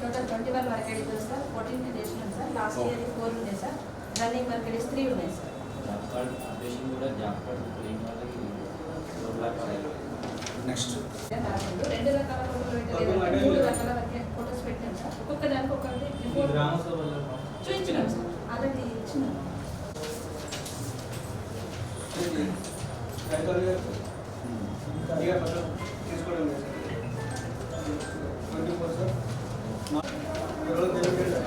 Total 21 work IDs sir, 14 చేసినాం సార్. లాస్ట్ ఇయర్ 4 ఉన్నాయి సార్. రన్నింగ్ వర్క్ ఐడీస్ 3 ఉన్నాయి సార్. జాబ్ కార్డ్ అప్డేషన్ కూడా జాబ్ కార్డ్ లేని వాళ్ళకి నెక్స్ట్ 2 రకాల ఫోటోలు పెట్టలేదు, 3 రకాల ఫోటోస్ పెట్టాం సార్. ఒక్కొక్క దానికి ఒక్కొక్కటి రిపోర్ట్ చూపించినాం సార్. ఆల్రెడీ ఇచ్చినాం. తీసుకోవడం లేదు సార్. 24 సార్. ఎవరో తెలియదు సార్.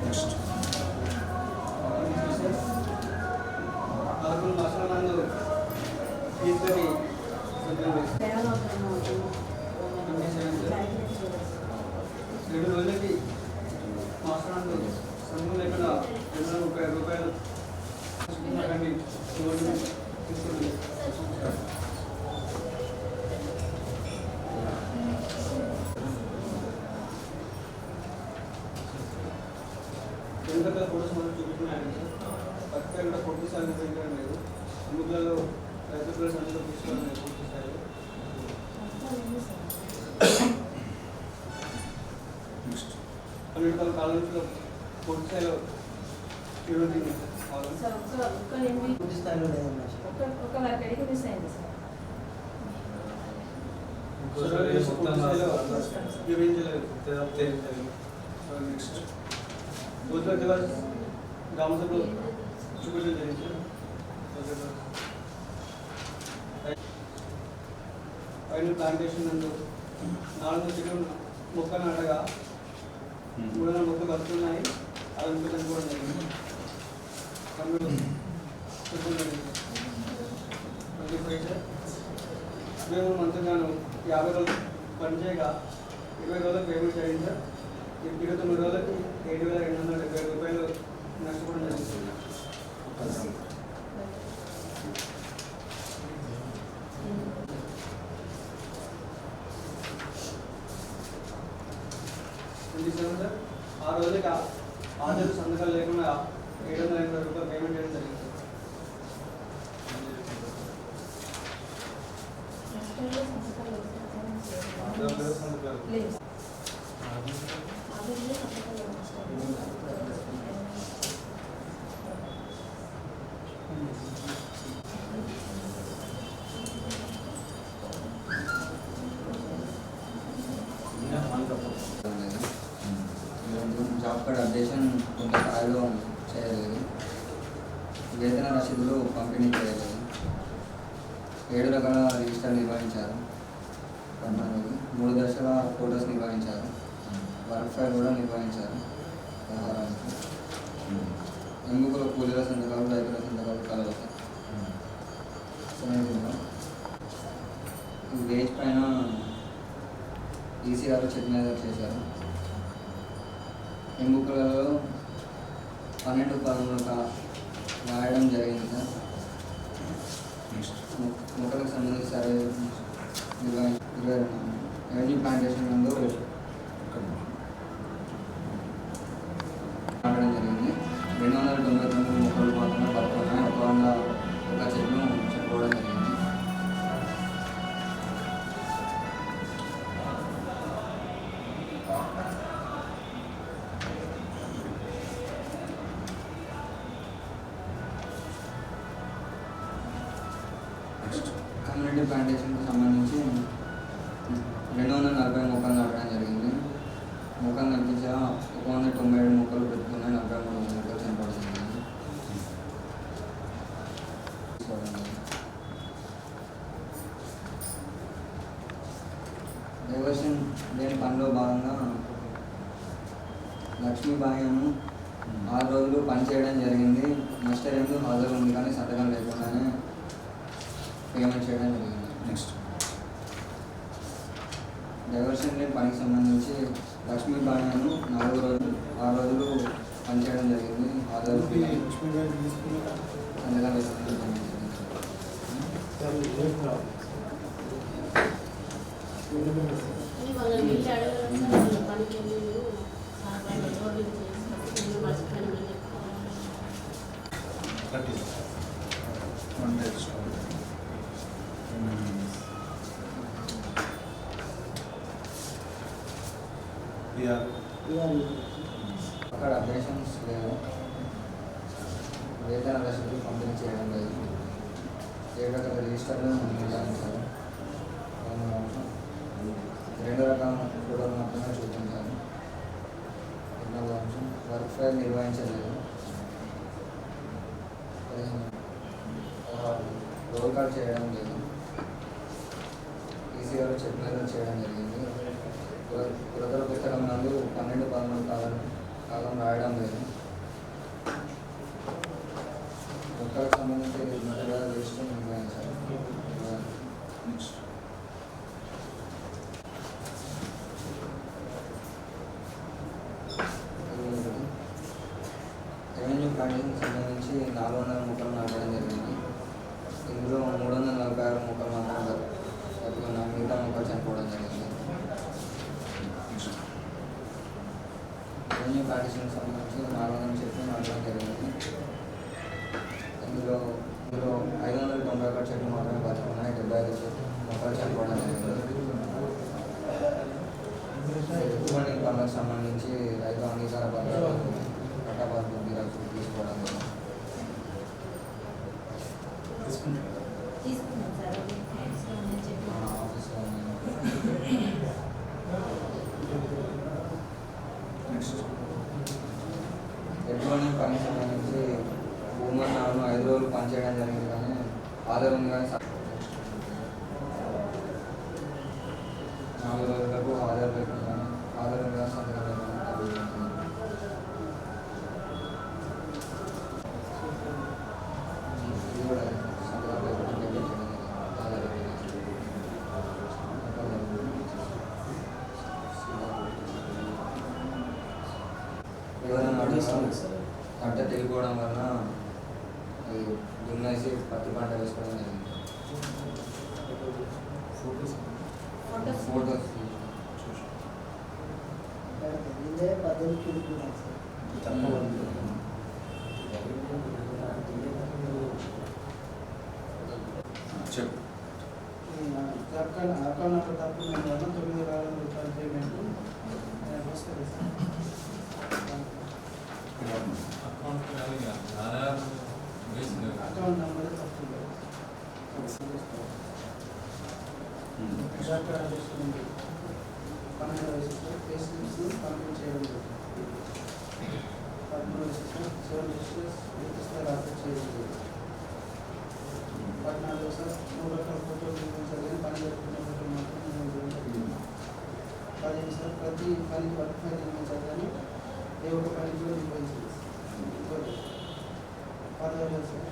నెక్స్ట్ 11 మాసాల నందు తీసుకొని 2 రోజులకి మాసాలు సంఘం లేకుండా 230 రూపాయలు తీసుకున్నారండి. తీసుకుని వెనుక ఫోటోస్ మనం చూపించుకున్నాయండి సార్. పక్కన కూడా ఫోటోస్ అనేది లేదు. ముగ్గులలో రైతు ప్లస్ అందులో తీసుకోవడం లేదు పూర్తి స్థాయిలో. నెక్స్ట్ 12 కాలంలో పూర్తి స్థాయిలో ఇవ్వబడింది సార్ ఒక్క ఎనిమిది పూర్తి స్థాయిలో లేదన్నా సార్. ఒక్క వర్క్ ఐడీకి మిస్ అయింది సార్. నెక్స్ట్ రోజుల దివస్ గ్రామ సభలో చూపించడం జరిగింది పైన ప్లాంటేషన్ నందు 400 చెట్లు మొక్క నాటగా 300 మొక్కలు వస్తున్నాయి. అవి ఇంకా చనిపోవడం జరిగింది. మేము మంత్రిగాను 50 రోజులు పనిచేయగా 20 రోజులకు పేమెంట్ చేయండి సార్. 29 రోజులకి 7,270 రూపాయలు నష్టపోవడం జరుగుతుంది. సార్ 6 రోజులకి ఆధార్ సంతకాలు లేకుండా 780 రూపాయలు పేమెంట్ చేయడం జరిగింది. లేదు. జాబ్ కార్డ్ అప్డేషన్ కొంత స్థాయిలో చేయలేదు. వేతన రసీదులు పంపిణీ చేయలేదు. 7 రకాల రిజిస్టర్ నిర్వహించారు. 3 దశల ఫోటోస్ నిర్వహించారు. వర్క్ ఫైల్ కూడా నిర్వహించారు. ఎన్నికల కూలీల సంతకాలు, రైతుల సంతకాలు కలవాలి. వేజ్ పైన ఈసీ గారు చెక్ మీద చేశారు. ఎన్నికలలో 12 రాయడం జరిగింది సార్. మొక్కలకు సంబంధించి సర్వే రెవెన్యూ ప్లాంటేషన్ నందు రావడం జరిగింది. 299 మొక్కలు మాత్రమే పడుతున్నాయి. 101 చెట్లు చెప్పుకోవడం జరిగింది. కమ్యూనిటీ ప్లాంటేషన్కి సంబంధించి 240 మొక్కలు నాటడం జరిగింది. మొక్కలు కనిపించే తాజా 197 మొక్కలు పెట్టుకున్నాయి, 43 మొక్కలు చనిపోవడం జరిగింది. డైవర్షన్ లేని పనిలో భాగంగా లక్ష్మీబాయిను 6 రోజులు పనిచేయడం జరిగింది. మాస్టర్ ఎందుకు హాజరు ఉంది కానీ సంతకం లేకుండానే పేమెంట్ చేయడం జరిగింది. నెక్స్ట్ డైవర్షన్ లేని పనికి సంబంధించి లక్ష్మీబాయిను 6 రోజులు పనిచేయడం జరిగింది. హాజరు సంతకం లేకుండా అక్కడ అప్డేషన్స్ లేవు, వేతన రసీదులు పంపిణీ చేయడం లేదు, 7 రకాల రిజిస్టర్లు నిర్ధారించారు, 2 రకాల ఫోటోలు మాత్రమే చూపించారు, 4వ అంశం వర్క్ ఫైల్ నిర్వహించలేదు, 16 రోల్ కాల్ చేయడం లేదు, ఈసీఆర్ చెక్ మీద చేయడం జరిగింది, పురతల పుస్తకం నందు 12-13 కాలం రాయడం లేదు, మొక్కలకు సంబంధించి మెటీరియల్ లిస్టు నిర్వహించారు. రెవెన్యూ ప్లాంటింగ్కి సంబంధించి 400 మొక్కలు నాటడం జరిగింది. ఇందులో 346 మొక్కలు మాత్రం బతుకున్న మిగతా మొక్కలు చనిపోవడం జరిగింది. రెవెన్యూ ప్లాంటేషన్కి సంబంధించి 400 చెట్లు నాటడం జరిగింది. ఇందులో 591 చెట్లు మాత్రమే బతుకున్నాయి, 75 మొక్కలు చనిపోవడం జరిగింది. ఎటువంటి పనులకు సంబంధించి రైతు అంగీకార పత్రాలు పట్టాపాత్ర గిరాకు తీసుకోవడం జరిగింది. ఆఫీస్లో ఎటువంటి పనికి సంబంధించి భూమన్ 5 రోజులు పనిచేయడం జరిగింది కానీ ఆధార్ ఉంది కానీ 4 రోజులకు ఆధార్ లేకుండా ఆధార్ ఉంది కానీ సంతకం లేకుండా ఇది కూడా సంతకం లేకుండా పేమెంట్ చేయడం ఆధార్ పంట తెగిపోవడం వలన దున్నేసి పత్తి పంట వేసుకోవడం జరిగింది. ఫోటోస్ చెప్పు. అకౌంట్ తప్పు 9,000 రూపాయల పేమెంట్ వస్తుంది సార్. అకౌంట్ నెంబర్ తప్పు పంపిణీ చేయడం లేదు. 13 సార్ 3 రకాల ఫోటోలు నిర్మించాలని పని జరుగుతున్న ఫోటోలు మాత్రం నిర్మించడం. 15 సార్ ప్రతి పనికి వర్క్ ఫైల్ నిర్మించాలని ఏ ఒక్క పనికి కూడా నిర్వహించలేదు. 16 సార్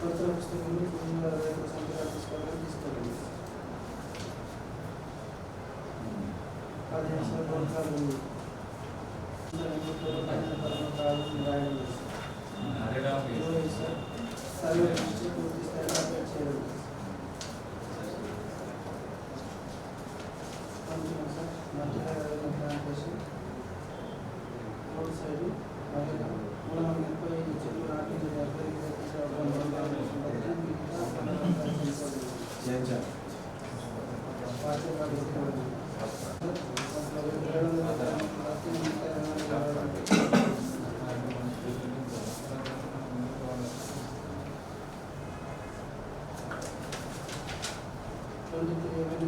కొత్త పుస్తకంలో 960 సంతకాలు తీసుకోవాలని తీసుకోలేదు. 15 సార్ రోడ్కాలు రాయడం లేదు. 20 సార్ సర్వే పూర్తి స్థాయిలో అప్డేట్ చేయడం లేదు. సార్ మధ్య ప్లాంటేషన్ రోడ్ సైడ్ మరియు 330 చెట్లు నాటి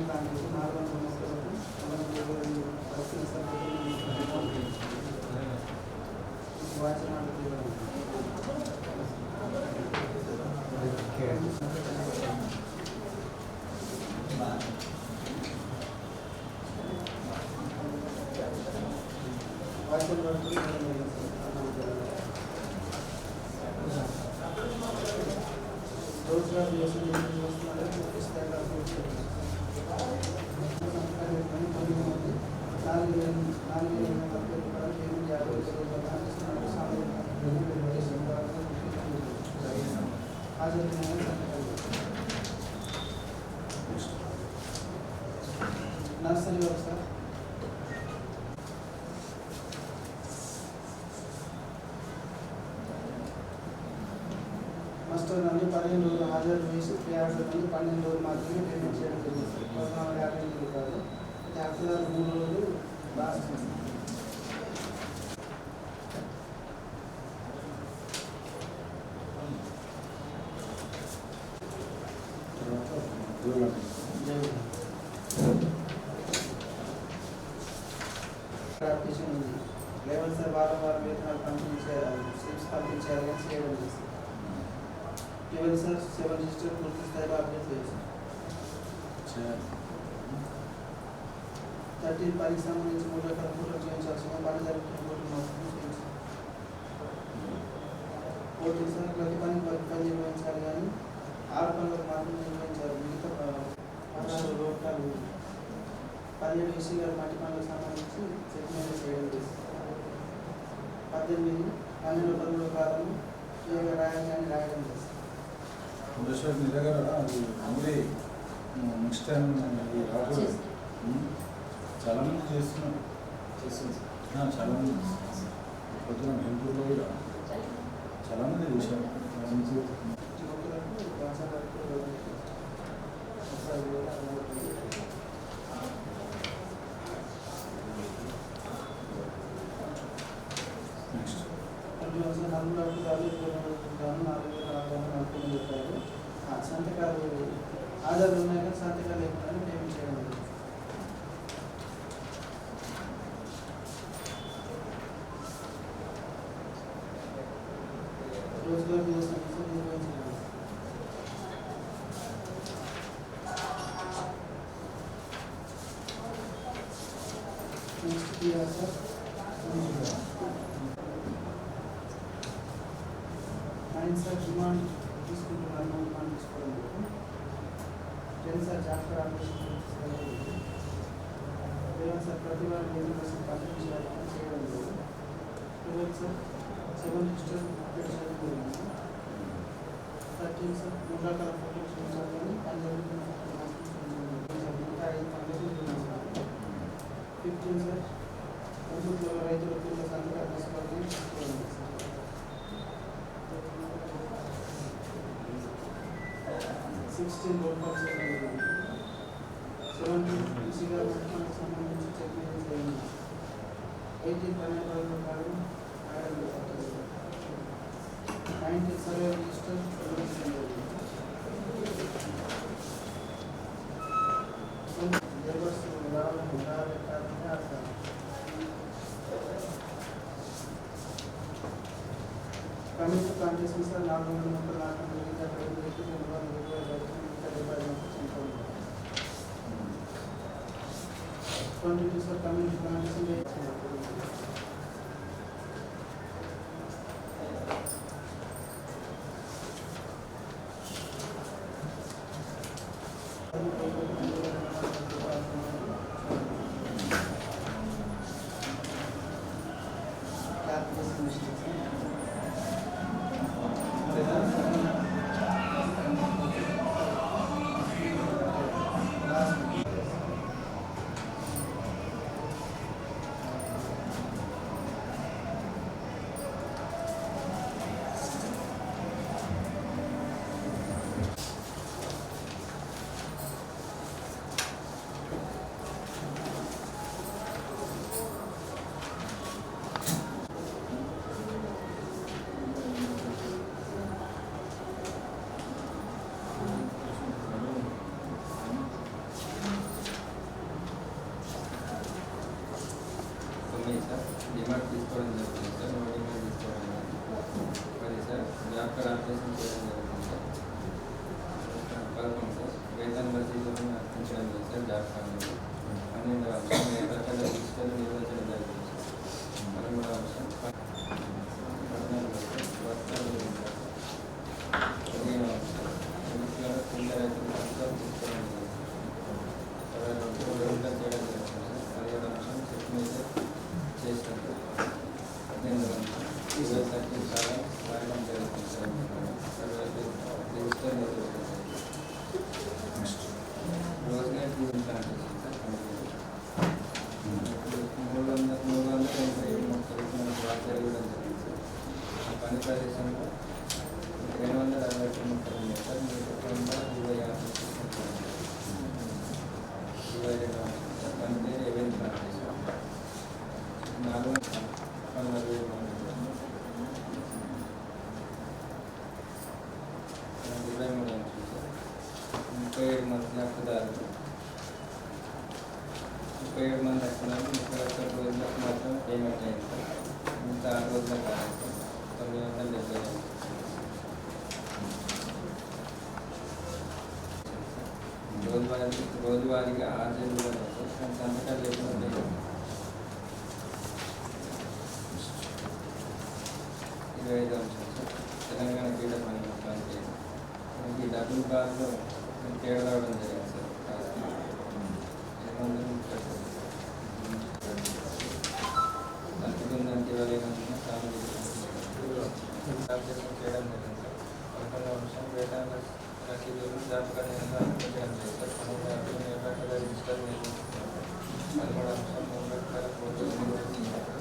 ప్లాంటేషన్ 400 మొక్కలకు 425 నర్సరీ వర్క్ సార్ మాస్టర్ నుండి 15 రోజులు హాజరు వేసి ప్రియాసర్ నుండి 12 రోజులు మాత్రమే పేమెంట్ చేయడం జరిగింది 1450 రూపాయలు హక్కుదారు 3 రోజులు లాస్ట్ అప్లికేషన్ ఉంది లేవల్ సార్ వారం వేతనాలు పంపిణీ చేయాలి స్లిప్స్ పంపిణీ చేయాలని చేయడం చేస్తారు కేవలం సార్ 7 రిజిస్టర్ పూర్తి స్థాయిలో అప్డేట్ చేయాలి 30 పనికి సంబంధించి 3 రకాల ఫోటోలు చేయించాల్సిన పని జరుగుతున్న ఫోటోలు మాత్రమే చేయించాలి ఫోటో సార్ ప్రతి పని నిర్వహించాలి కానీ 6 పనులకు మాత్రమే నిర్వహించాలి మిగతా 16 లోకాలు 17 ఈసీ గారు మట్టి పనులకు సంబంధించి సెటిల్మెంట్ చేయడం చేస్తారు 18 12 పనుల కాలం క్లియర్గా రాయాలని రాయడం చేస్తారు మీ దగ్గర అది మళ్ళీ నెక్స్ట్ టైం రాకూడదు చాలా మంది చేస్తున్నారు చాలా మంది పొద్దున బెంగళూరులో కూడా చాలా మంది చేశారు నెక్స్ట్ సంతకాలు ఆధార్ ఉన్నాయి కానీ సంతకాలు లేకుండా పేమెంట్ చేయడం రోజువారీ నిర్వహించడం నెక్స్ట్ సార్ సార్ డిమాండ్ తీసుకుంటున్నాను డిమాండ్ తీసుకోవడం సార్ జాఫర్ ఆపరేషన్ సార్ ప్రతి వారం 8% పంపిణీ చేయడం లేదు సార్ 7 రిజిస్టర్ అప్డేట్ చేయడం జరిగింది 13 సార్ 3 రకాల ఫోటోలు చూపించాలని పని జరుగుతున్న 15 సార్ ప్రభుత్వ రైతుల పూర్వ సంతకాలు తీసుకోవాలని 16 రోడ్ పాస్ 17 ఈసీ గారు సంబంధించి చెక్ చేయండి 18 12 రోజుల కాలం 19 survey register labours committee contest sir 22 sir committee contest sir demand తీసుకోవడం జరుగుతుంది సార్, నో డిమాండ్ తీసుకోవడం మరి సార్ జాబ్ కార్డ్ అప్లికేషన్ చేయడం జరుగుతుంది సార్. 11 సార్ వేతన రసీదులను అర్పించడం లేదు సార్ జాబ్ కార్డు. 12వ అంశం ఏ రకాల రిజిస్టర్లు నిర్వహించడం జరుగుతుంది సార్. 13వ అంశం 14వ సార్ వస్త్రాలు 15వ అంశం ఎన్నికల కింద రైతులు వస్త్రాలు తీసుకోవడం జరుగుతుంది చేయడం జరుగుతుంది సార్. 17వ అంశం చెక్ మీద చేస్తాం సార్. 18వ అంశం 20 చాలా రాయడం జరుగుతుంది సార్. రిజిస్టర్ నిర్వహిస్తుంది రోజుగారి ప్లాంటేషన్ సార్. 387 మొక్కలు మనకు వార్తలు ఇవ్వడం జరిగింది సార్. ఆ పని ప్రదేశంలో 262 మొక్కలు ఉన్నాయి సార్. మీకు 26 22 పని పేరు ఎవెన్ ప్లాంటేషన్ 460 23 అంశం సార్. 37 మంది హక్కుదారులు 37 మంది హక్కుదారులు 31 రోజులకు మాత్రం పేమెంట్ అయింది సార్. మిగతా 6 రోజుల కాలం 970 రోజువారీగా హాజరు కూడా సార్. సంతకాలు లేకుండా 25వ అంశం సార్. తెలంగాణ క్రీడా పనికి మనకి డబుల్ బార్లో తేడా రావడం జరిగింది సార్. తగ్గుతుందంటే ఇవాళ ఏమన్నా చేయడం జరిగింది సార్. 11వ అంశం వేతన రసీదులు జాబితా అర్పించడం లేదు సార్. 12వ అంశం ఏ రకాల రిజిస్టర్ నిర్వహిస్తారు. 13వ అంశం 3 రకాల కోర్సులు నిర్వహిస్తారు.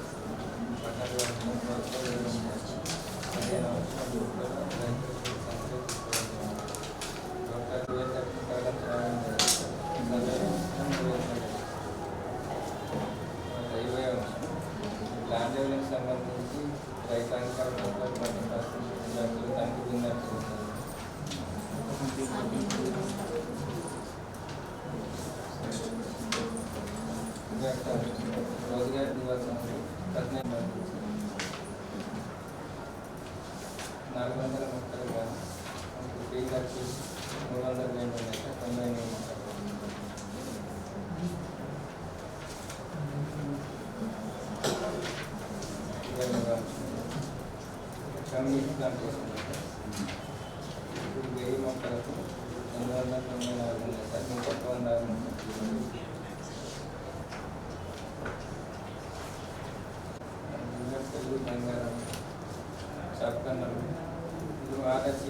14వ అంశం ప్రోత్సాహం నిర్వహిస్తారు. 15వ అంశం రైతులు ల్యాండ్ డెవలప్మెంట్ సంబంధించి రైతాంగ రైతులు తనిఖీ బృందాలు రోజుగారి దివాసం 400 మొక్కలు కానీ ఫ్రీ ఖర్చు 300 వేలు ఉన్నాయి సార్. 98 మొక్కలు కమ్యూనిటీ ప్లాంటేషన్ ఇప్పుడు 1000 మొక్కలకు 894 ఉన్నాయి సార్. ఇంకా 106 మొక్కలు బంగారం షాప్కన్నలు ఇప్పుడు ఆర్ఎస్సీ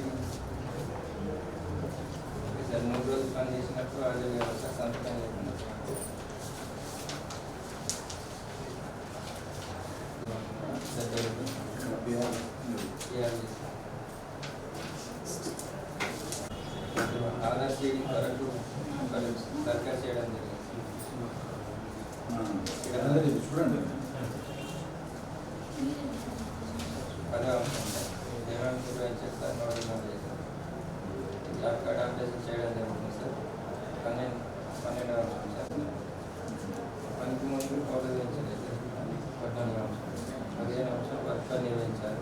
సార్ 3 రోజులు పని చేసినట్టు ఆర్డర్ వ్యవస్థ సంతకం లేకుండా ఆధార్ సీడింగ్ వరకు సర్కార్ చేయడం జరిగింది. చూడండి 10వ అంశం ఏమేమి నిర్వహించేస్తారు నోటిఫికేషన్ చేశారు. జాబ్ కార్డ్ అప్లికేషన్ చేయడం జరుగుతుంది సార్. 12వ అంశం సార్ పనికి ముందు ఫోటో దించలేదు సార్. 14వ అంశం 15వ అంశం వర్క్ నిర్వహించారు.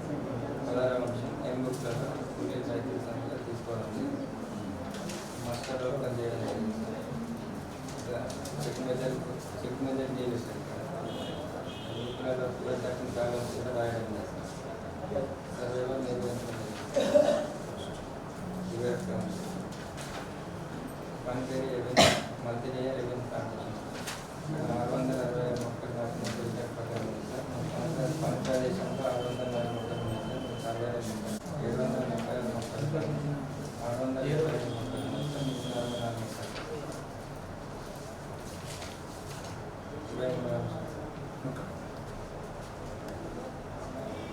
16వ అంశం ఎంబుక్లలో కూలీ రైతుల సంఖ్య తీసుకోవడం జరిగింది. మాస్టర్లో పనిచేయడం జరిగింది సార్. చెక్ మెజర్ డీలు సార్. బుక్లలో తక్కువ కాలం కూడా రాయడం లేదు సార్. సర్వేలో నిర్వహించడం జరిగింది. పని పేరు మంత్లీ రెవెన్యూ ప్లాంటేషన్ 660 మొక్కలు నాటిన రికార్డ్ ప్రకారం ఉంది సార్. పని ప్రదేశంలో 640 మొక్కలు ఉన్నాయి సార్. 730 మొక్కలు 620 మొక్కలు మొత్తం 164 మొక్కలు. 23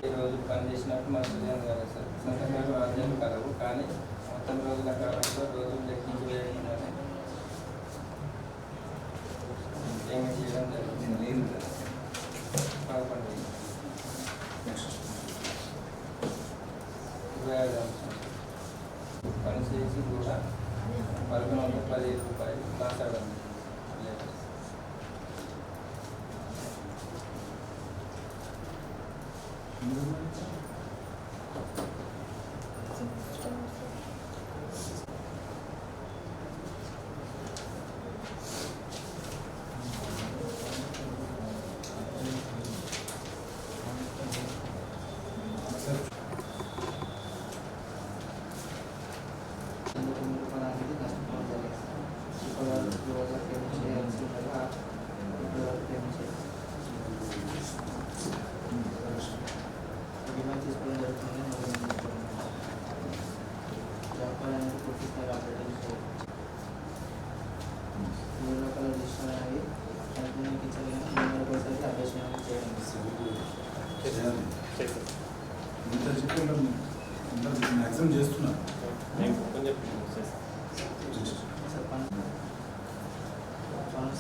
ఈ రోజు పని చేసినట్టు మనకు తెలియదు కదా సార్. సంతకాలు ఆర్జీలు కలవు కానీ మొత్తం రోజుల కాలంలో రోజులు లెక్కించి వేయడం పేమెంట్ చేయడం జరుగుతుంది. 11 25 అంశం పని చేసి కూడా 1115 రూపాయలు లాస్ అవ్వడం. మ్యాక్సిమం చేస్తున్నారు.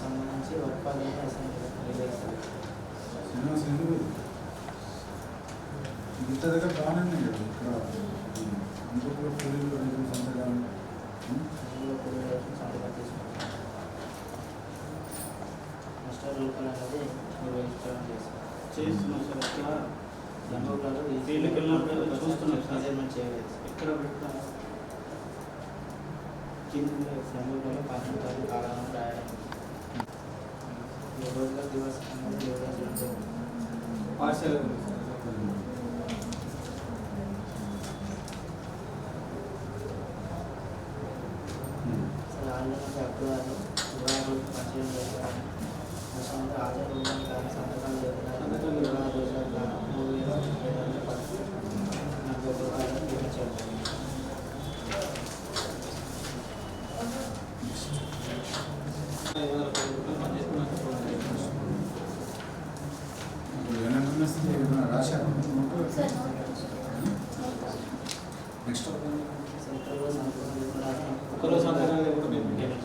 సంబంధించి శ్రీనివాస్ ఎందుకు ఇంత దగ్గర బాగానే ఉన్నాయి కదా ఇక్కడ అంతా కూడా కూలీలు రైతులు సంతకాలు మాస్టర్ రూపాయలు అనేది నిర్వహించడం చేస్తున్నాం సార్ అక్కడ జనవరిలో వీళ్ళకి వెళ్ళినప్పుడు చూస్తున్నాం సార్ మెజర్మెంట్ చేయలేదు ఎక్కడ పెడతాం జనవరిలో 12 తారీఖు కాలం రాయడం ఈ రోజుల దివస్ అనేది నిర్వహించడం పాఠశాల అక్టోబర్లో 26 రోజు పరిచయం చేస్తాను హాజరు కానీ సంతకాలు లేకుండా 26 రోజుల 3,740 రూపాయలు నిర్మించారు. రాశారు నెక్స్ట్ సెంట్రల్లో సంతకం లేకుండా ఒకరోజు సంతకం లేకుండా పేమెంట్ చేయాలి.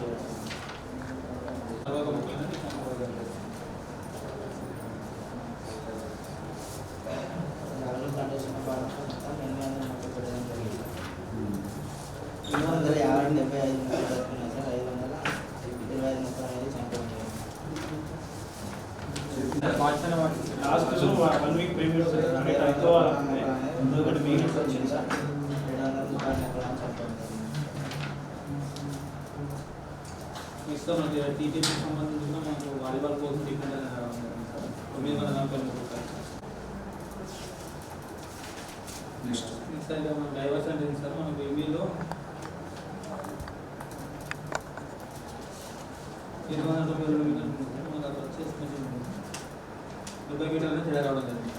ఫౌండేషన్ మొత్తం 830 పెట్టడం జరిగింది. 250 మొక్కలు దొరికినాయి సార్. 525 మొక్కలు అనేది చనిపోయింది. లాస్ట్ 1 వీక్ పేమెంట్ ఒకటి మీటింగ్స్ వచ్చింది సార్. 230 మొక్కలు చనిపోయింది. ఇస్తాం టీటీపీకి సంబంధించిన మనకు వాలీబాల్ కోసం డిఫరెంట్ 940 నెక్స్ట్ సార్ మన డైవర్స్ అంటే సార్ మనకు ఎంబీలో 292 మీటర్లు మనకు అక్కడ వచ్చేసి 70 మీటర్లు తేడా రావడం జరిగింది.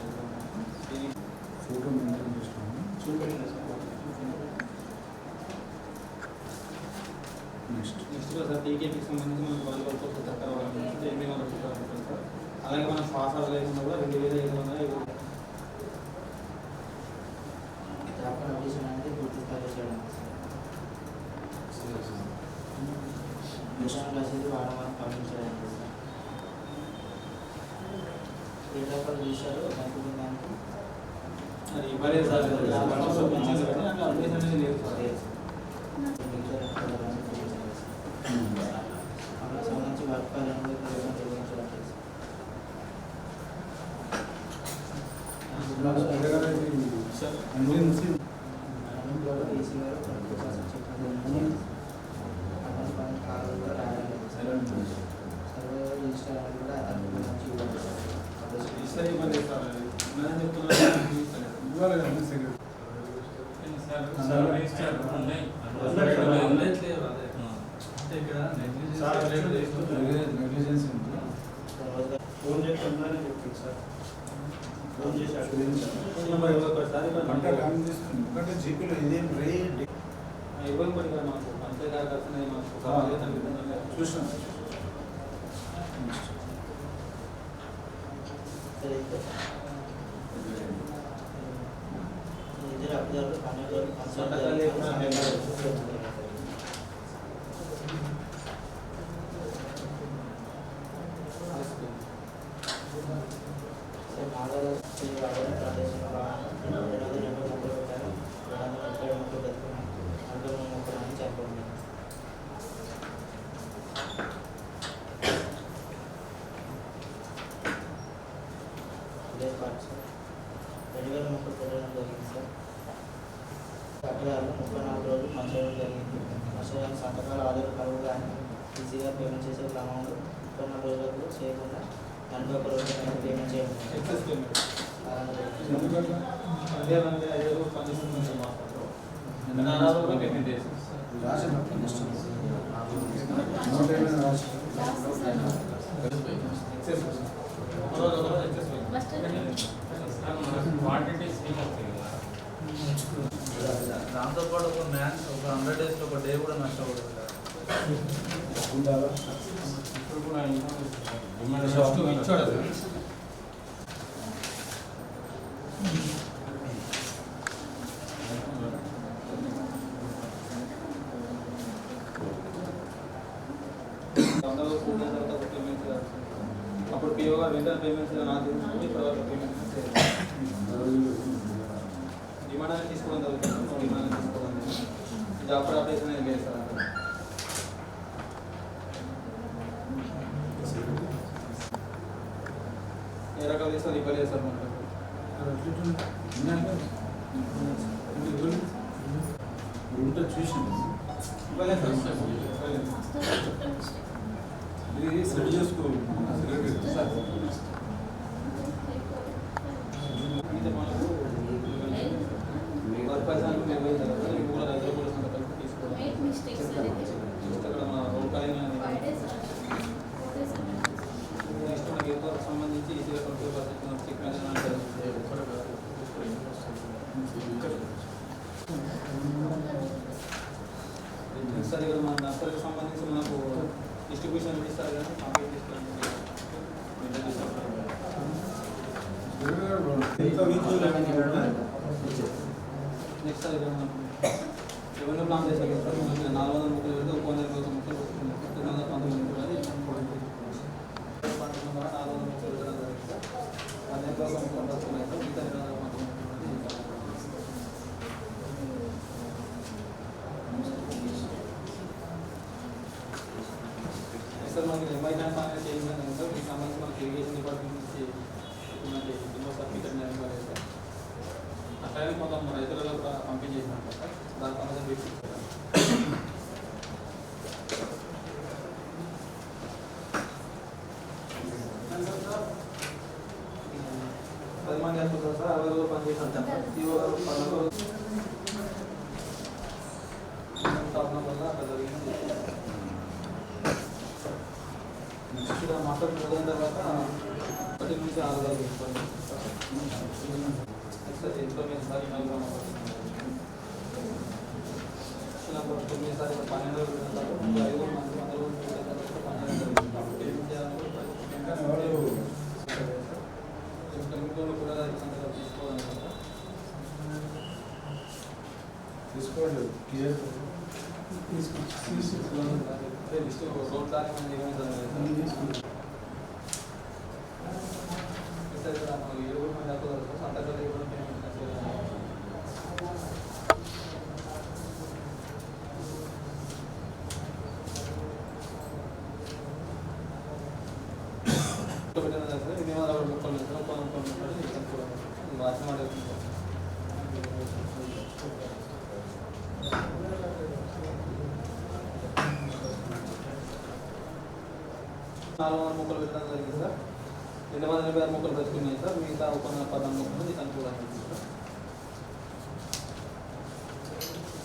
ఫోటో మెయింటైన్ చేస్తున్నాము. చూపెట్టిన సార్ నెక్స్ట్ సార్ టీకేపీకి సంబంధించి మనకు వాలీబాల్ కోసం చక్కగా 800 రూపాయలు సార్. అలాగే మన శ్వాస లేకుండా కూడా 2,500 కండిషన్ అనేది పూర్తి స్థాయిలో చేయడం. మిషన్ రసీదు వాడమని పంపించడానికి సార్. ఏ రకాలు చూశారు దానికి దానికి అది ఇవ్వలేదు సార్. అప్డేట్ అనేది లేదు సార్. అందుకు సంబంధించి వర్క్ పైన నిర్వహించడం ఈసీ గారు కాలంలో రాయాలి. సర్వే రిజిస్టర్ అనేది కూడా ఇస్తారు ఇవ్వలేదు సార్. నేను చెప్తున్నాను ఇవ్వాలి కదా సెక్రటరీ. నెగ్లిజెన్స్ ఉంది. ఫోన్ చేసి చెప్పింది సార్. ఫోన్ చేసి అడిగింది ఒకసారి పంట డ్యామేజ్ చేస్తుంది. ఎందుకంటే జీపీలో ఇదేం రేట్ ఇవ్వని పని కదా మనకు అంతేకాదు అసలు మనకు చూసినా ఇద్దరు అభ్యర్థులు 12 రోజులు సంతకాలు లేకుండా ప్రదేశంలో 270 మొక్కలు పెట్టారు. 230 మొక్కలు పెట్టుకున్నాం. 203 మొక్కలు అని చెప్పండి. ఇదే పార్ట్ సార్. 2000 మొక్కలు పెట్టడం జరిగింది సార్. కట్టడాలు 34 రోజులు పనిచేయడం జరిగింది. నష్టం సంతకాల ఆధార్ కరువు కానీ ఈజీగా పేమెంట్ చేసే క్రమంలో 34 రోజులకు చేయకుండా 41 రోజులు పేమెంట్ చేయడం ఎక్సెస్ పేమెంట్ పేమెంట్ చేసి దాంతో పాటు ఒక 100 డేస్లో ఒక డే కూడా నష్టపోతుంది. ఇప్పుడు కూడా ఇచ్చాడు. అప్పుడు పిఓ గారు వెంటనే పేమెంట్స్ నాకు తెలుసుకుని ఇప్పటివరకు పేమెంట్స్ డిమాండ్ అనేది తీసుకోవడం జరుగుతుంది. డిమాండ్ అనేది తీసుకోవడం జాబ్ అప్డేషన్ అనేది లేదు సార్. ఏ రకాలు చేస్తారు రిపేర్ చేస్తారు మనకు చూసింది ఇవ్వలేదు సార్. ఇది సెట్ చేసుకో వర్క్ పర్సనల్ నిర్వహించాలి సార్. ఈ కూడా రైతులు కూడా సంతకాలు తీసుకోవాలి. అక్కడ మన రోడ్ కలిగిన నెక్స్ట్ మనకి ఎంతో సంబంధించి ఈసీగా 20% చెక్ మీద సార్ ఇక్కడ మన నర్సరీకి సంబంధించి మనకు డిస్ట్రిబ్యూషన్ ఇస్తారు కానీ మార్కెట్ నెక్స్ట్ సార్ ఇక్కడ మనం రెవెన్యూ ప్లాన్ చేశారు సార్. మనకి 400 ముక్కలు పెడితే 100 ముక్కలు 219 ముక్కలు అది 400 ముక్కలు పెట్టడం జరిగింది సార్. 10 కోసం ముక్కలు వస్తున్నాయి సార్. మిగతా 219 సార్. మనకి ఎంఐ ఛాన్స్ అనేది చేయించాను సార్. మీకు సంబంధించి మనకి ఇరిగేషన్ డిపార్ట్మెంట్ నుంచి మనకి ఎన్నో సర్టిఫికెట్ అనేది సార్. అట్లాగే కొంత రైతులలో కూడా పంపించేసినాం సార్. దాని సంబంధించి పెట్టి మంది అనుకుంటారు సార్. 60 రోజులు పనిచేసాను సార్. ఈవో గారు 14 రోజులు కారణం వల్ల అక్కడ జరిగింది. ఇక్కడ మాస్టర్ చదివిన తర్వాత 1 నుంచి 6 రోజులు ఇన్ఫర్మేషన్ సార్. చిన్నప్పుడు 9 సార్ 12 రోజులు 5 మంది 100 రోజులు 12 కూడా తీసుకోవాలనుకుంటా తీసుకోండి క్లియర్ లిస్ట్ రోడ్ దాని మనం ఏమైనా మనకు 7 మంది అవుతుంది సార్. సంతకాలు ఇవ్వడం పేమెంట్ పెట్టిన సార్. ఇది 60 ముక్కలు సార్. 1 ముక్కలు వాచి మాట 400 ముక్కలు పెట్టడం జరిగింది సార్. 286 ముక్కలు పెట్టుకున్నాయి సార్. మిగతా 14 ముక్కలు ఇది అనుకోవడం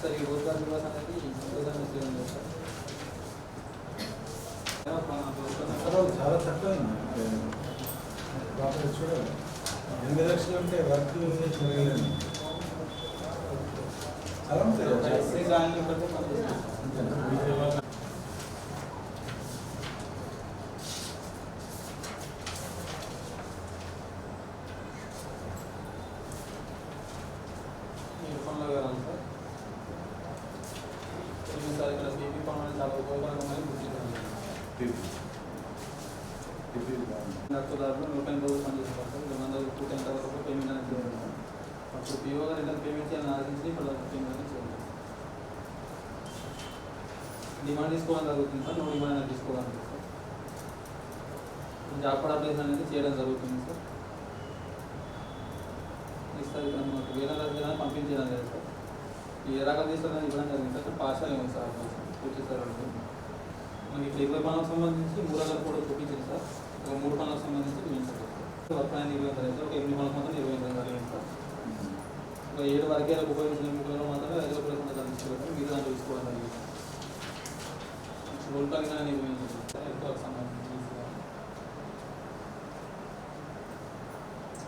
సార్. ఈ రోజ్గార్ దివస్ అనేది చేయడం లేదు సార్. చాలా తక్కువ చూడాలి. 8 లక్షలు ఉంటే వర్క్ జరగలేదు. చాలా ఫోన్లో వెళ్ళాలి సార్. సార్ ఇక్కడ పీపీ ఫోన్ అనేది చాలా ఉపయోగకరంగా ఉన్నాయి. నడుపుదారులు 180 రోజులు పనిచేస్తారు సార్. 200 రోజులు పూర్తయిన తర్వాత పేమెంట్ అనేది చేయాలి. అప్పుడు పిఓ గారు ఎంత పేమెంట్ చేయాలని ఆలోచించి ఇప్పుడు పేమెంట్ అనేది చేయాలి. డిమాండ్ తీసుకోవడం జరుగుతుంది సార్. నో డిమాండ్ అనేది తీసుకోవడం సార్. జాబ్ కార్డ్ అప్లికేషన్ అనేది చేయడం జరుగుతుంది సార్. సార్ ఇక్కడ మనకు వేరే దగ్గర పంపించడం లేదు సార్. ఏ రకాలు తీసుకుని ఇవ్వడం జరిగింది సార్. పార్సల్ ఏమో సార్ పూర్తి సార్ మనకి ఇప్పుడు 20 పనులకు సంబంధించి 3 రకాలు కూడా చూపించింది సార్. ఒక 3 పనులకు సంబంధించి చూపించారు సార్. వర్క్ అనేది 20 సార్. ఒక 8 పనులకు మాత్రం 20 జరిగింది సార్. ఒక 7 వరకే ఉపయోగించిన ఎన్నికలలో మాత్రమే 5 రూపాయలు కూడా తీసుకోవాలి. మీరు దాంట్లో తీసుకోవడం జరిగింది. రోల్ కాల్ కానీ నిర్వహించారు సార్. ఎక్కువ సంబంధించి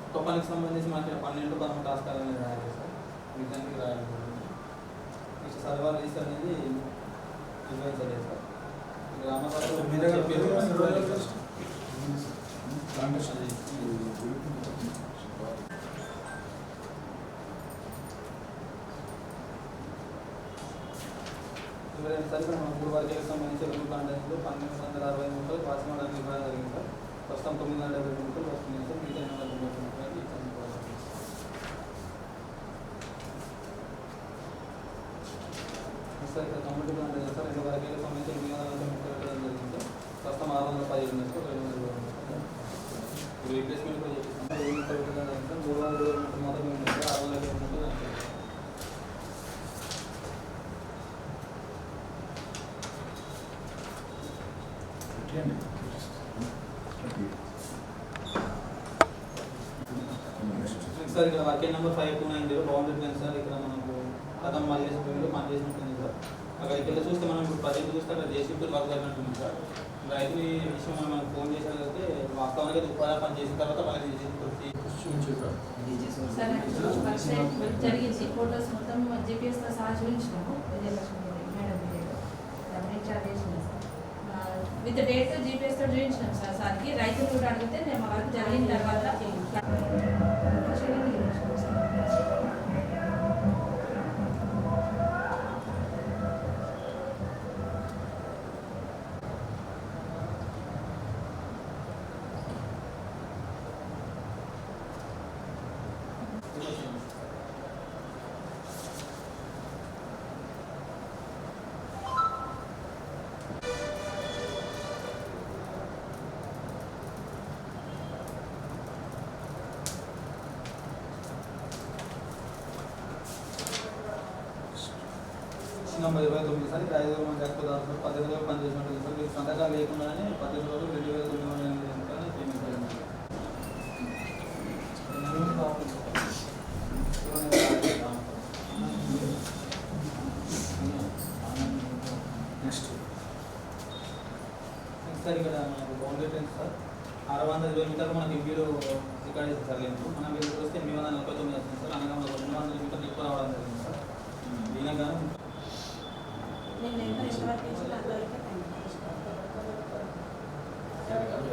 ఒక పనికి సంబంధించి మనకి 12 13 టాస్కాలు అనేది రాయాలి సార్. నిజానికి రాయాలి. నెక్స్ట్ సర్వర్ రీస్ అనేది నిర్వహించలేదు సార్. గ్రామసభలో సార్ ఇక్కడ మన 3 వర్గాలకు సంబంధించి 2 కాంటాక్ట్లు 1260 మూటలు వాసనడానికి ఇవ్వడం జరిగింది సార్. ప్రస్తుతం 970 మూటలు వస్తున్నాయి సార్. మిగతా 890 మూటలు ఇచ్చాను. సార్ ఇక్కడ కమ్యూనిటీ ప్లాంట్ సార్ 2 వర్గాలకు సంబంధించి 890 మూటలు ఇవ్వడం జరిగింది సార్. ప్రస్తుతం 615 ఉన్నాయి సార్. 220 రీప్లేస్మెంట్ కూడా చేపిస్తాం. 7 మూటలు ఇవ్వడం జరిగింది సార్. 320 మూటలు మాత్రమే ఉన్నాయి సార్. 620 మూటలు సార్ ఇక్కడ వర్కే నెంబర్ 5290 బౌండరీ ప్లాన్ సార్. ఇక్కడ మనకు గతం మల్లేసి పని చేసినట్టుంది సార్. అక్కడ ఇక్కడ చూస్తే మనం ఇప్పుడు ప్రజెంట్ చూస్తే అక్కడ జేసీపీ వర్క్ జరిగినట్టుంది సార్. రైతు ఈ విషయం మనకు ఫోన్ చేసినట్లయితే వాస్తవానికి ఉపాధి పని చేసిన తర్వాత మనకి జరిగింది. ఫోటోస్ మొత్తం జీపీఎస్తో సహా చూపించినాము. విజయలక్ష్మి మేడం విత్ డేట్ జీపీఎస్తో చూపించినాం సార్. సార్కి రైతులు కూడా అడిగితే మేము వర్క్ జరిగిన తర్వాత నంబర్ 29 సార్. ఇక్కడ 5 మంది ఎక్కువ 10 రోజులు పని చేసినట్టు సార్. మీరు సంతకాలు లేకుండానే 10 రోజులు 2900 పేమెంట్ చేయండి. నెక్స్ట్ సార్ ఇక్కడ మనకు బౌండరీ ట్రైన్ సార్ 620 మీటర్లు మనకి ఎంపీలో రికార్డ్ చేసి సార్ లేదు. మనం వీళ్ళు చూస్తే 849 వస్తుంది సార్. అనగా మనకు 200 మీటర్లు ఎక్కువ రావడం జరిగింది సార్. దీనిగా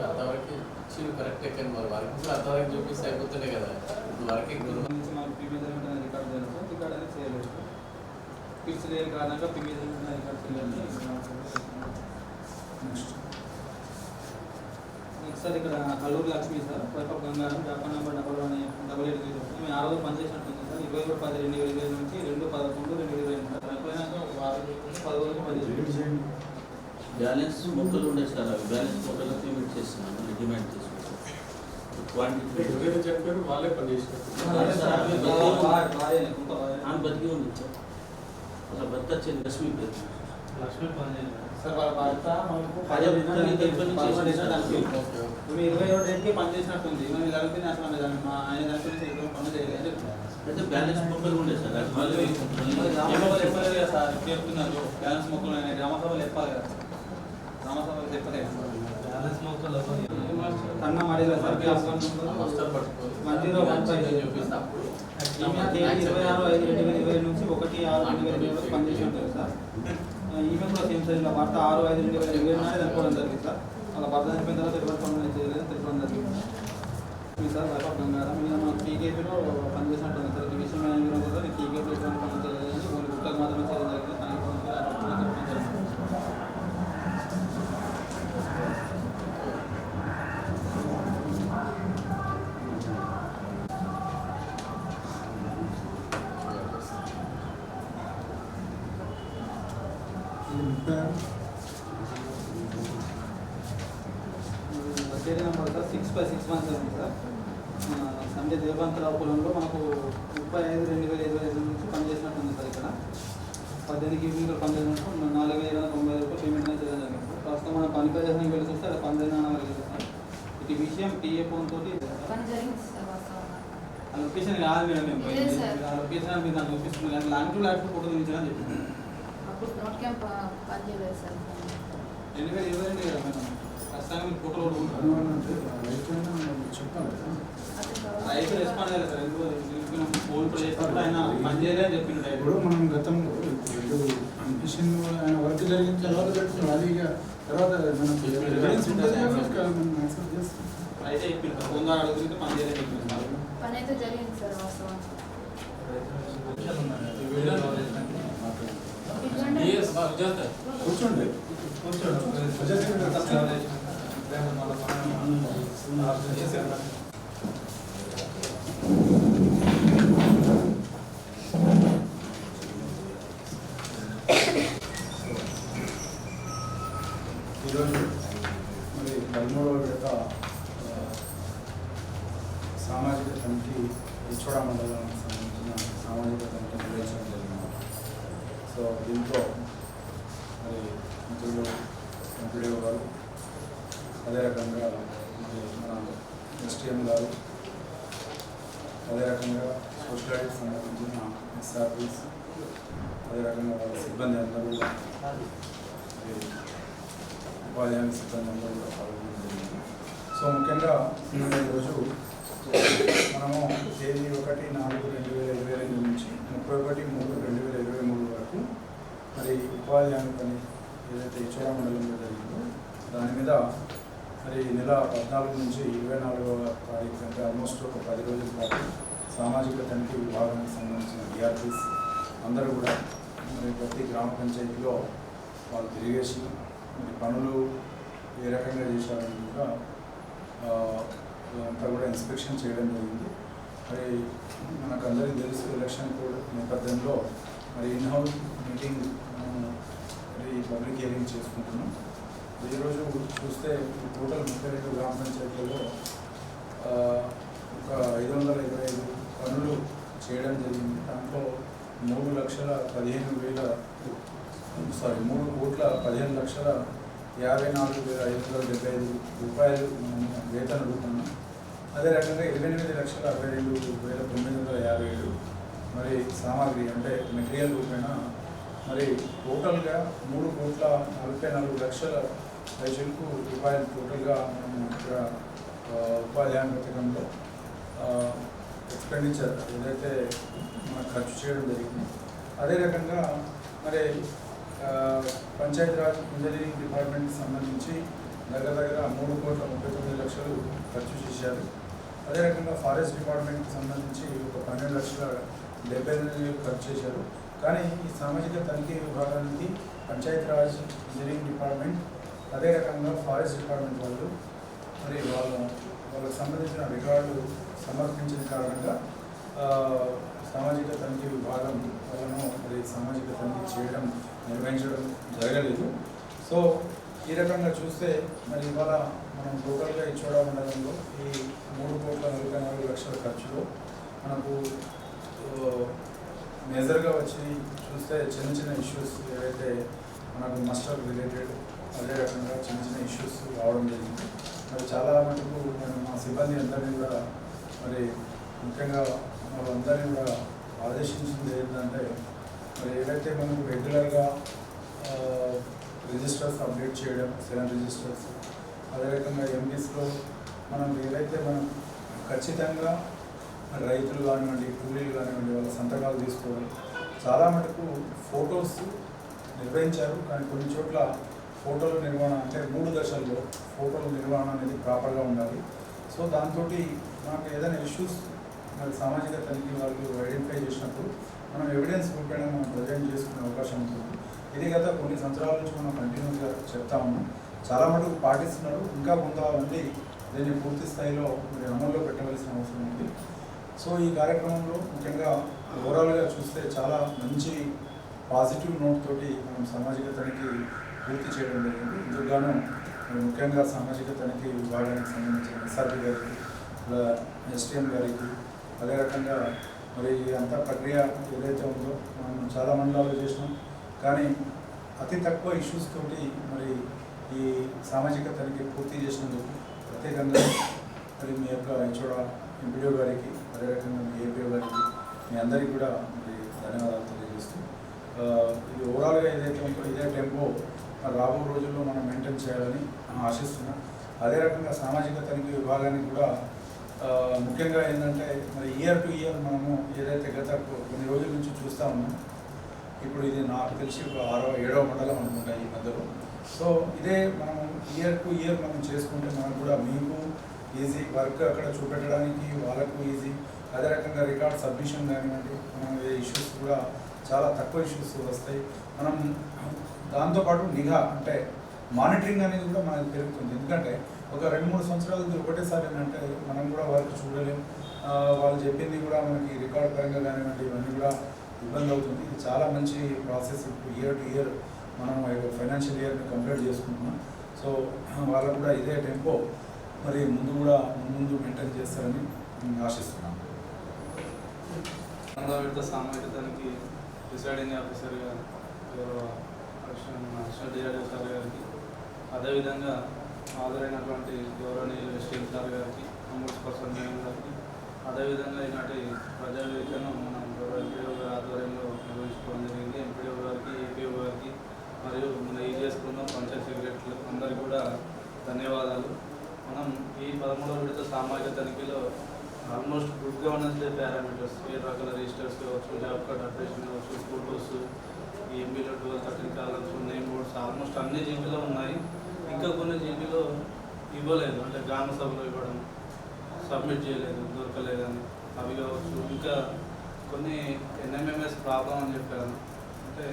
అంతవరకు కరెక్ట్ ఎక్కండి. మరి వరకు కూడా అంతవరకు చూపిస్తే అయిపోతుండే కదా. ఇప్పుడు వరకు నుంచి మనం పిమిజన్ రికార్డ్ చేయాలి సార్. రికార్డ్ అనేది చేయలేదు సార్. ఫిక్స్ చేయని కారణంగా పిమిజన్ రికార్డ్ చేయాలి. నెక్స్ట్ సార్ ఇక్కడ Kalluru Lakshmi sir. Wife of Gangaram. జాపాన్ నెంబర్ 88 మేము 6 రోజులు పనిచేసినట్టుంది సార్. 21/10/2020 నుంచి 2/11/2020 సార్. అయిపోయినాక 10 రోజులు పనిచేసి బ్యాలెన్స్ మొక్కలు ఉండే సార్. అవి బ్యాలెన్స్ మొక్కలు పేమెంట్ చేస్తున్నాను. డిమాండ్ చేసుకుంటాను. క్వాంటిటీ చెప్పారు వాళ్ళే పని చేసినారు. ఆమె బతికి ఉంది సార్. అలా భర్త వచ్చింది లక్ష్మీ పేరు. లక్ష్మీ పని సార్. వాళ్ళ భర్త మనకు 20 డేట్కి పని చేసినట్టుంది. మేము ఇలా వెళ్తే అసలు మా ఆయన దాని పని చేయలేదు. అయితే బ్యాలెన్స్ మొక్కలు ఉండే సార్. గ్రామసభలు చెప్పలేదు కదా సార్. ఇప్పుడు చెప్తున్నారు బ్యాలెన్స్ మొక్కలు ఉన్నాయి. గ్రామసభలు చెప్పాలి కదా. గ్రామసభలు చెప్పలేదు బ్యాలెన్స్ మొక్కలు కన్నా మాడేదా సార్. 1015 చూపిస్తాను. 26/5/2020 నుంచి 1/6/2020 పనిచేసి ఉంటుంది సార్. ఈమె కూడా సేమ్ సార్. ఇలా భర్త 6/5/2020 చనిపోవడం జరిగింది సార్. వాళ్ళ భర్త చనిపోయిన తర్వాత ఎటువంటి పనులు చేయలేదు. తెలపడం జరిగింది సార్. Wife of Gangaram. మీద మనం టీకేపీలో పనిచేసినట్టుంది సార్. ఈ విషయం కూడా నేను టీకేపీలో ఎటువంటి పనులు చేయలేదని కొన్ని గుట్టలు మాత్రమే చేయడం జరిగింది. తనకి సీరియల్ నెంబర్ సార్ 6/617 సార్. అంటే దేవకాంతరావు పొలంలో మనకు 35/2025 నుంచి పనిచేసినట్టుంది సార్. ఇక్కడ 18 క్యూబిక్ పనిచేసినట్టు 4,090 రూపాయలు పేమెంట్ అనేది చేయడం జరిగింది. ప్రస్తుతం మన పని ప్రదేశానికి వెళ్ళి చూస్తే అక్కడ పని చేయడం జరిగింది సార్. ఈ విషయం టీఏ ఫోన్ తోటి ఆ లొకేషన్ కాదు మేడం, మేము ఆ లొకేషన్ మీద దాన్ని చూపిస్తుంది కానీ లాంగ్ టు లాంగ్ ఫోటో తీయించాలని చెప్పింది. అప్పుడు నోట్ క్యాంప్ పనిచేయలేదు సార్. 2022 కదా మేడం, ఖచ్చితంగా మీరు ఫోటోలు రైతు రెస్పాండ్ అయ్యారు సార్. ఎందుకు ఫోన్ కూడా చేసినప్పుడు ఆయన పని చేయలేదు అని చెప్పింది. ఇప్పుడు మనం గతంలో మిషన్ ఆయన వర్క్ జరిగిన తర్వాత పెట్టుకున్నాం, అది ఇక తర్వాత మనకు ఎవిడెన్స్ ఉంటుంది కాబట్టి మనం యాక్సెప్ట్ చేస్తాం. అయితే చెప్పింది సార్, ఫోన్ ద్వారా అడుగుతుంటే పని చేయలేదు చెప్పింది సార్. పని అయితే జరిగింది సార్ వాస్తవానికి. కూర్చోండి ఈరోజు మరి 13వ విడత సామాజిక తనిఖీ ఇచ్చోడా మండలానికి సంబంధించిన సామాజిక తనిఖీ నిర్వహించడం జరిగింది. సో దీంతో మరి మిత్రులు ఎంపీడీఓ గారు, అదే రకంగా మరి మన ఎస్టీఎం గారు, అదే రకంగా సోషల్ సంబంధించిన ఎస్ఆర్పీస్, అదే రకంగా వాళ్ళ సిబ్బంది అందరూ కూడా ఉపాధ్యాయ సిబ్బంది అందరూ కూడా పాల్గొనడం జరిగింది. సో ముఖ్యంగా ఈరోజు మనము తేదీ 1/4/2022 నుంచి 31/3/2023 వరకు మరి ఉపాధ్యాయ పని ఏదైతే ఇచ్చోడా మండలంలో జరిగిందో దాని మీద మరి నెల 14 నుంచి 24వ తారీఖు అంటే ఆల్మోస్ట్ ఒక 10 రోజుల పాటు సామాజిక తనిఖీ విభాగానికి సంబంధించిన డిఆర్పీస్ అందరూ కూడా మరి ప్రతి గ్రామ పంచాయతీలో వాళ్ళు తిరిగేసి మరి పనులు ఏ రకంగా చేశారని కూడా అంతా కూడా ఇన్స్పెక్షన్ చేయడం జరిగింది. మరి మనకు అందరికీ తెలుసు ఎలక్షన్ కోడ్ నేపథ్యంలో మరి ఇన్హౌస్ మీటింగ్ మరి పబ్లిక్ హియరింగ్ చేసుకుంటున్నాం. ఈరోజు చూస్తే టోటల్ 32 గ్రామ పంచాయతీలలో ఒక 525 పనులు చేయడం జరిగింది. దాంట్లో 3,15,554,554,554 రూపాయలు వేతన రూపంలో, అదే రకంగా 28,62,957 మరి సామాగ్రి అంటే మెటీరియల్ రూపేణ మరి టోటల్గా 3,44,00,000 రూపాయలు టోటల్గా మనం ఇక్కడ ఉపాధ్యాయ పథకంలో ఎక్స్పెండిచర్ ఏదైతే మనం ఖర్చు చేయడం జరిగింది. అదే రకంగా మరి పంచాయతీరాజ్ ఇంజనీరింగ్ డిపార్ట్మెంట్కి సంబంధించి దగ్గర 3,39,00,000 ఖర్చు చేశారు. అదే రకంగా ఫారెస్ట్ డిపార్ట్మెంట్కి సంబంధించి ఒక 12,70,000 ఖర్చు చేశారు. కానీ ఈ సామాజిక తనిఖీ విభాగానికి పంచాయతీరాజ్ ఇంజనీరింగ్ డిపార్ట్మెంట్ అదే రకంగా ఫారెస్ట్ డిపార్ట్మెంట్ వాళ్ళు మరి వాళ్ళకి సంబంధించిన రికార్డులు సమర్పించిన కారణంగా సామాజిక తనిఖీ విభాగం వాళ్ళను మరి సామాజిక తనిఖీ చేయడం నిర్వహించడం జరగలేదు. సో ఈ రకంగా చూస్తే మరి ఇవాళ మనం టోటల్గా ఇచ్చోడా మండలంలో ఈ 3,44,00,000 ఖర్చులో మనకు మేజర్గా వచ్చి చూస్తే చిన్న చిన్న ఇష్యూస్ ఏవైతే మనకు మస్టర్ రిలేటెడ్ అదే రకంగా చిన్న చిన్న ఇష్యూస్ రావడం జరిగింది. మరి చాలా మటుకు నేను మా సిబ్బంది అందరినీ కూడా మరి ముఖ్యంగా వాళ్ళందరినీ కూడా ఆదేశించింది ఏంటంటే మరి ఏవైతే మనకు రెగ్యులర్గా రిజిస్టర్స్ అప్డేట్ చేయడం 7 రిజిస్టర్స్, అదే రకంగా ఎంపీస్లో మనం ఏవైతే మనం ఖచ్చితంగా రైతులు కానివ్వండి, కూలీలు కానివ్వండి వాళ్ళ సంతకాలు తీసుకోవడం, చాలా మటుకు ఫొటోస్ నిర్వహించారు. కానీ కొన్ని చోట్ల ఫోటోల నిర్వహణ అంటే 3 దశల్లో ఫోటోల నిర్వహణ అనేది ప్రాపర్గా ఉండాలి. సో దాంతో మనకు ఏదైనా ఇష్యూస్ మరి సామాజిక తనిఖీ వాళ్ళు ఐడెంటిఫై చేసినప్పుడు మనం ఎవిడెన్స్ రూపేణ మనం ప్రజెంట్ చేసుకునే అవకాశం ఉంటుంది. ఇది గత కొన్ని సంవత్సరాల నుంచి మనం కంటిన్యూస్గా చెప్తా ఉన్నాం. చాలా మటుకు పాటిస్తున్నారు. ఇంకా కొంతమంది దీన్ని పూర్తి స్థాయిలో మరి అమల్లో పెట్టవలసిన అవసరం ఉంది. సో ఈ కార్యక్రమంలో ముఖ్యంగా ఓవరాల్గా చూస్తే చాలా మంచి పాజిటివ్ నోట్ తోటి మనం సామాజిక తనిఖీ పూర్తి చేయడం జరిగింది. ఇందుకుగాను ముఖ్యంగా సామాజిక తనిఖీ విభాగానికి సంబంధించిన ఎస్ఆర్పి గారికి, ఎస్టీఎం గారికి, అదే రకంగా మరి అంత ప్రక్రియ ఏదైతే ఉందో మనం చాలా మండలాలు చేసినాం, కానీ అతి తక్కువ ఇష్యూస్ తోటి మరి ఈ సామాజిక తనిఖీ పూర్తి చేసినందుకు ప్రత్యేకంగా మరి మీ యొక్క ఎంపీడీఓ గారికి, అదే రకంగా మీ ఏపీఓ గారికి, మీ అందరికీ కూడా మరి ధన్యవాదాలు తెలియజేస్తూ ఇది ఓవరాల్గా ఏదైతే ఉందో ఇదే టెంపో రాబో రోజుల్లో మనం మెయింటైన్ చేయాలని ఆశిస్తున్నాం. అదే రకంగా సామాజిక తనిఖీ విభాగానికి కూడా ముఖ్యంగా ఏంటంటే మరి ఇయర్ టు ఇయర్ మనము ఏదైతే గత కొన్ని రోజుల నుంచి చూస్తూ ఉన్నాం, ఇప్పుడు ఇది నాకు తెలిసి ఒక 6వ 7వ మండలం అనుకుంటా ఈ మధ్యలో. సో ఇదే మనం ఇయర్ టు ఇయర్ మనం చేసుకుంటే మనకు కూడా మీకు ఈజీ, వర్క్ అక్కడ చూపెట్టడానికి వాళ్ళకు ఈజీ, అదే రకంగా రికార్డ్ సబ్మిషన్ కానివ్వండి, మనం ఏ ఇష్యూస్ కూడా చాలా తక్కువ ఇష్యూస్ వస్తాయి. మనం దాంతోపాటు నిఘా అంటే మానిటరింగ్ అనేది కూడా మనకు పెరుగుతుంది. ఎందుకంటే ఒక 2-3 సంవత్సరాలకి ఒకటేసారి ఏంటంటే మనం కూడా వర్క్ చూడలేం, వాళ్ళు చెప్పింది కూడా మనకి రికార్డ్ పరంగా కానివ్వండి ఇవన్నీ కూడా ఇబ్బంది అవుతుంది. ఇది చాలా మంచి ప్రాసెస్. ఇప్పుడు ఇయర్ టు ఇయర్ మనం ఫైనాన్షియల్ ఇయర్ని కంప్లీట్ చేసుకుంటున్నాం. సో వాళ్ళకు కూడా ఇదే టెంపో మరి ముందు మెయింటైన్ చేస్తారని ఆశిస్తున్నాం. విడత సామాజిక తనిఖీ ప్రిసైడింగ్ ఆఫీసర్గా అడిషనల్ డిఆర్ఓ సార్ గారికి, అదేవిధంగా హాజరైనటువంటి గౌరవనీయులు ఎస్టీఎం సార్ గారికి, అంబుడ్స్పర్సన్ మేడం గారికి, అదేవిధంగా ఈనాటి ప్రజావేదికను మనం గౌరవ ఎంపీడీఓ గారి ఆధ్వర్యంలో నిర్వహించుకోవడం జరిగింది. ఎంపీడీఓ గారికి, ఏపీఓ గారికి మరియు మన ఈజీఎస్ బృందం, పంచాయత్ సెక్రటరీలు అందరికీ కూడా ధన్యవాదాలు. మనం ఈ 13వ విడత సామాజిక తనిఖీలో almost good governance day parameters, 7 రకాల రిజిస్టర్స్ కావచ్చు, జాబ్ కార్డ్ అప్డేషన్ కావచ్చు, ఫోటోస్, ఈ ఎంపీలో 12-13 కాలమ్స్, నేమ్ బోర్డ్స్ ఆల్మోస్ట్ అన్ని జీబీలో ఉన్నాయి. ఇంకా కొన్ని జీబీలో ఇవ్వలేదు, అంటే గ్రామ సభలో ఇవ్వడం, సబ్మిట్ చేయలేదు, దొరకలేదని అవి కావచ్చు. ఇంకా కొన్ని ఎన్ఎంఎంఎస్ ప్రాబ్లం అని చెప్పారు. అంటే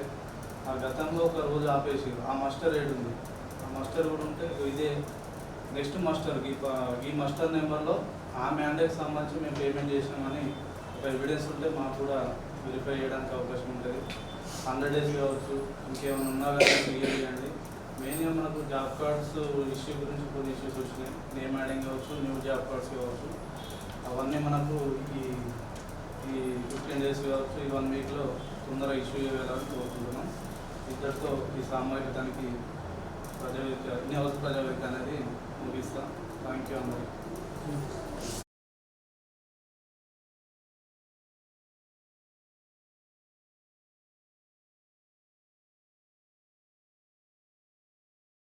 ఆ గతంలో ఒక రోజు ఆపేసి ఆ మస్టర్ ఏడు ఉంది, ఆ మస్టర్ కూడా ఉంటే ఇదే నెక్స్ట్ మస్టర్కి ఈ మస్టర్ నెంబర్లో ఆ మ్యాండేట్కి సంబంధించి మేము పేమెంట్ చేసినామని ఒక ఎవిడెన్స్ ఉంటే మాకు కూడా వెరిఫై చేయడానికి అవకాశం ఉంటుంది. 100 days కావచ్చు, ఇంకేమైనా ఉన్నా కానీ క్లియర్ చేయండి. మెయిన్గా మనకు జాబ్ కార్డ్స్ ఇష్యూ గురించి కొన్ని ఇష్యూస్ వచ్చినాయి. నేమ్ యాడింగ్ కావచ్చు, న్యూ జాబ్ కార్డ్స్ కావచ్చు, అవన్నీ మనకు ఈ 15 days కావచ్చు, ఈ 1 weekలో తొందరగా ఇష్యూ చేయాలని కోరుకుంటున్నాం. ఇద్దరితో ఈ సామాజిక తనిఖీ ప్రజావేదిక, ఇన్ హౌస్ ప్రజావేదిక అనేది ముగిస్తాం. థ్యాంక్ యూ అందరికీ.